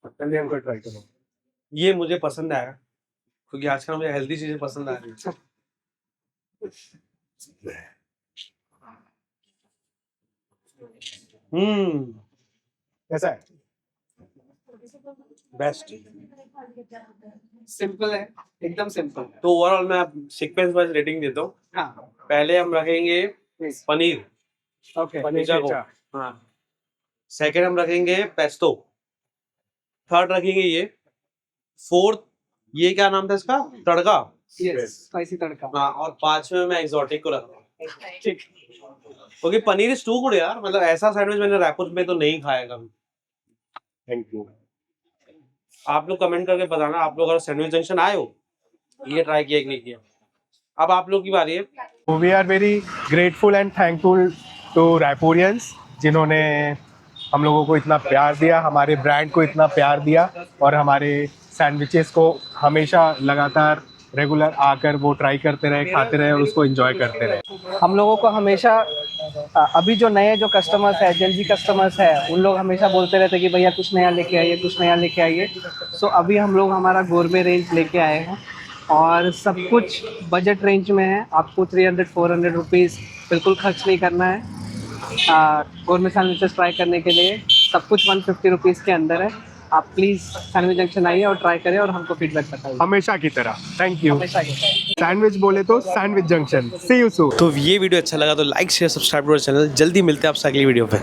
चलिए हमको ट्राई करो। ये मुझे पसंद आया क्योंकि आजकल मुझे हेल्दी चीजें पसंद आ रही हैं। कैसा है? बेस्ट। सिंपल है, एकदम सिंपल। तो ओवरऑल मैं सीक्वेंस वाइज रेटिंग देता हूँ। हाँ, पहले हम रखेंगे पनीर, ओके। पिज्जा को। हाँ। सेकंड हम रखेंगे पेस्टो। थर्ड रखेंगे ये। फोर्थ ये क्या नाम था इसका, तड़का। यस, स्पाइसी तड़का। हाँ, और पांचवें में एक्सोटिक को रखता ठीक। क्योंकि पनीर इज टू गुड यार, मतलब ऐसा सैंडविच मैंने रायपुर में तो नहीं खाया कभी। Thank you. आप लोग कमेंट करके बताना, आप लोग अगर सैंडविच जंक्शन आए हो ये ट्राई किया कि नहीं किया। अब आप लोग की बारी है। We are very grateful and thankful to Raipurians जिन्होंने हम लोगों को इतना प्यार दिया, हमारे ब्रांड को इतना प्यार दिया और हमारे सैंडविचेस को हमेशा लगातार रेगुलर आकर वो ट्राई करते रहे, खाते रहे और उसको एंजॉय करते रहे। हम लोगों को हमेशा अभी जो नए जो कस्टमर्स है, जेनजी कस्टमर्स है, उन लोग हमेशा बोलते रहते हैं कि भैया कुछ नया लेके आइए, कुछ नया लेके आइए। सो अभी हम लोग हमारा गोरमे रेंज लेके आए हैं और सब कुछ बजट रेंज में है। आपको 300-400 रुपीज़ बिल्कुल खर्च नहीं करना है गोरमे सैंडविचेस ट्राई करने के लिए। सब कुछ 150 रुपीज़ के अंदर है। आप प्लीज़ सैंडविच जंक्शन आइए और ट्राई करें और हमको फीडबैक बताइए। हमेशा की तरह थैंक यू। हमेशा ही। सैंडविच बोले तो sandwich junction. See you soon. तो ये वीडियो अच्छा लगा तो लाइक शेयर सब्सक्राइब करो चैनल। जल्दी मिलते हैं आपसे अगली वीडियो पे।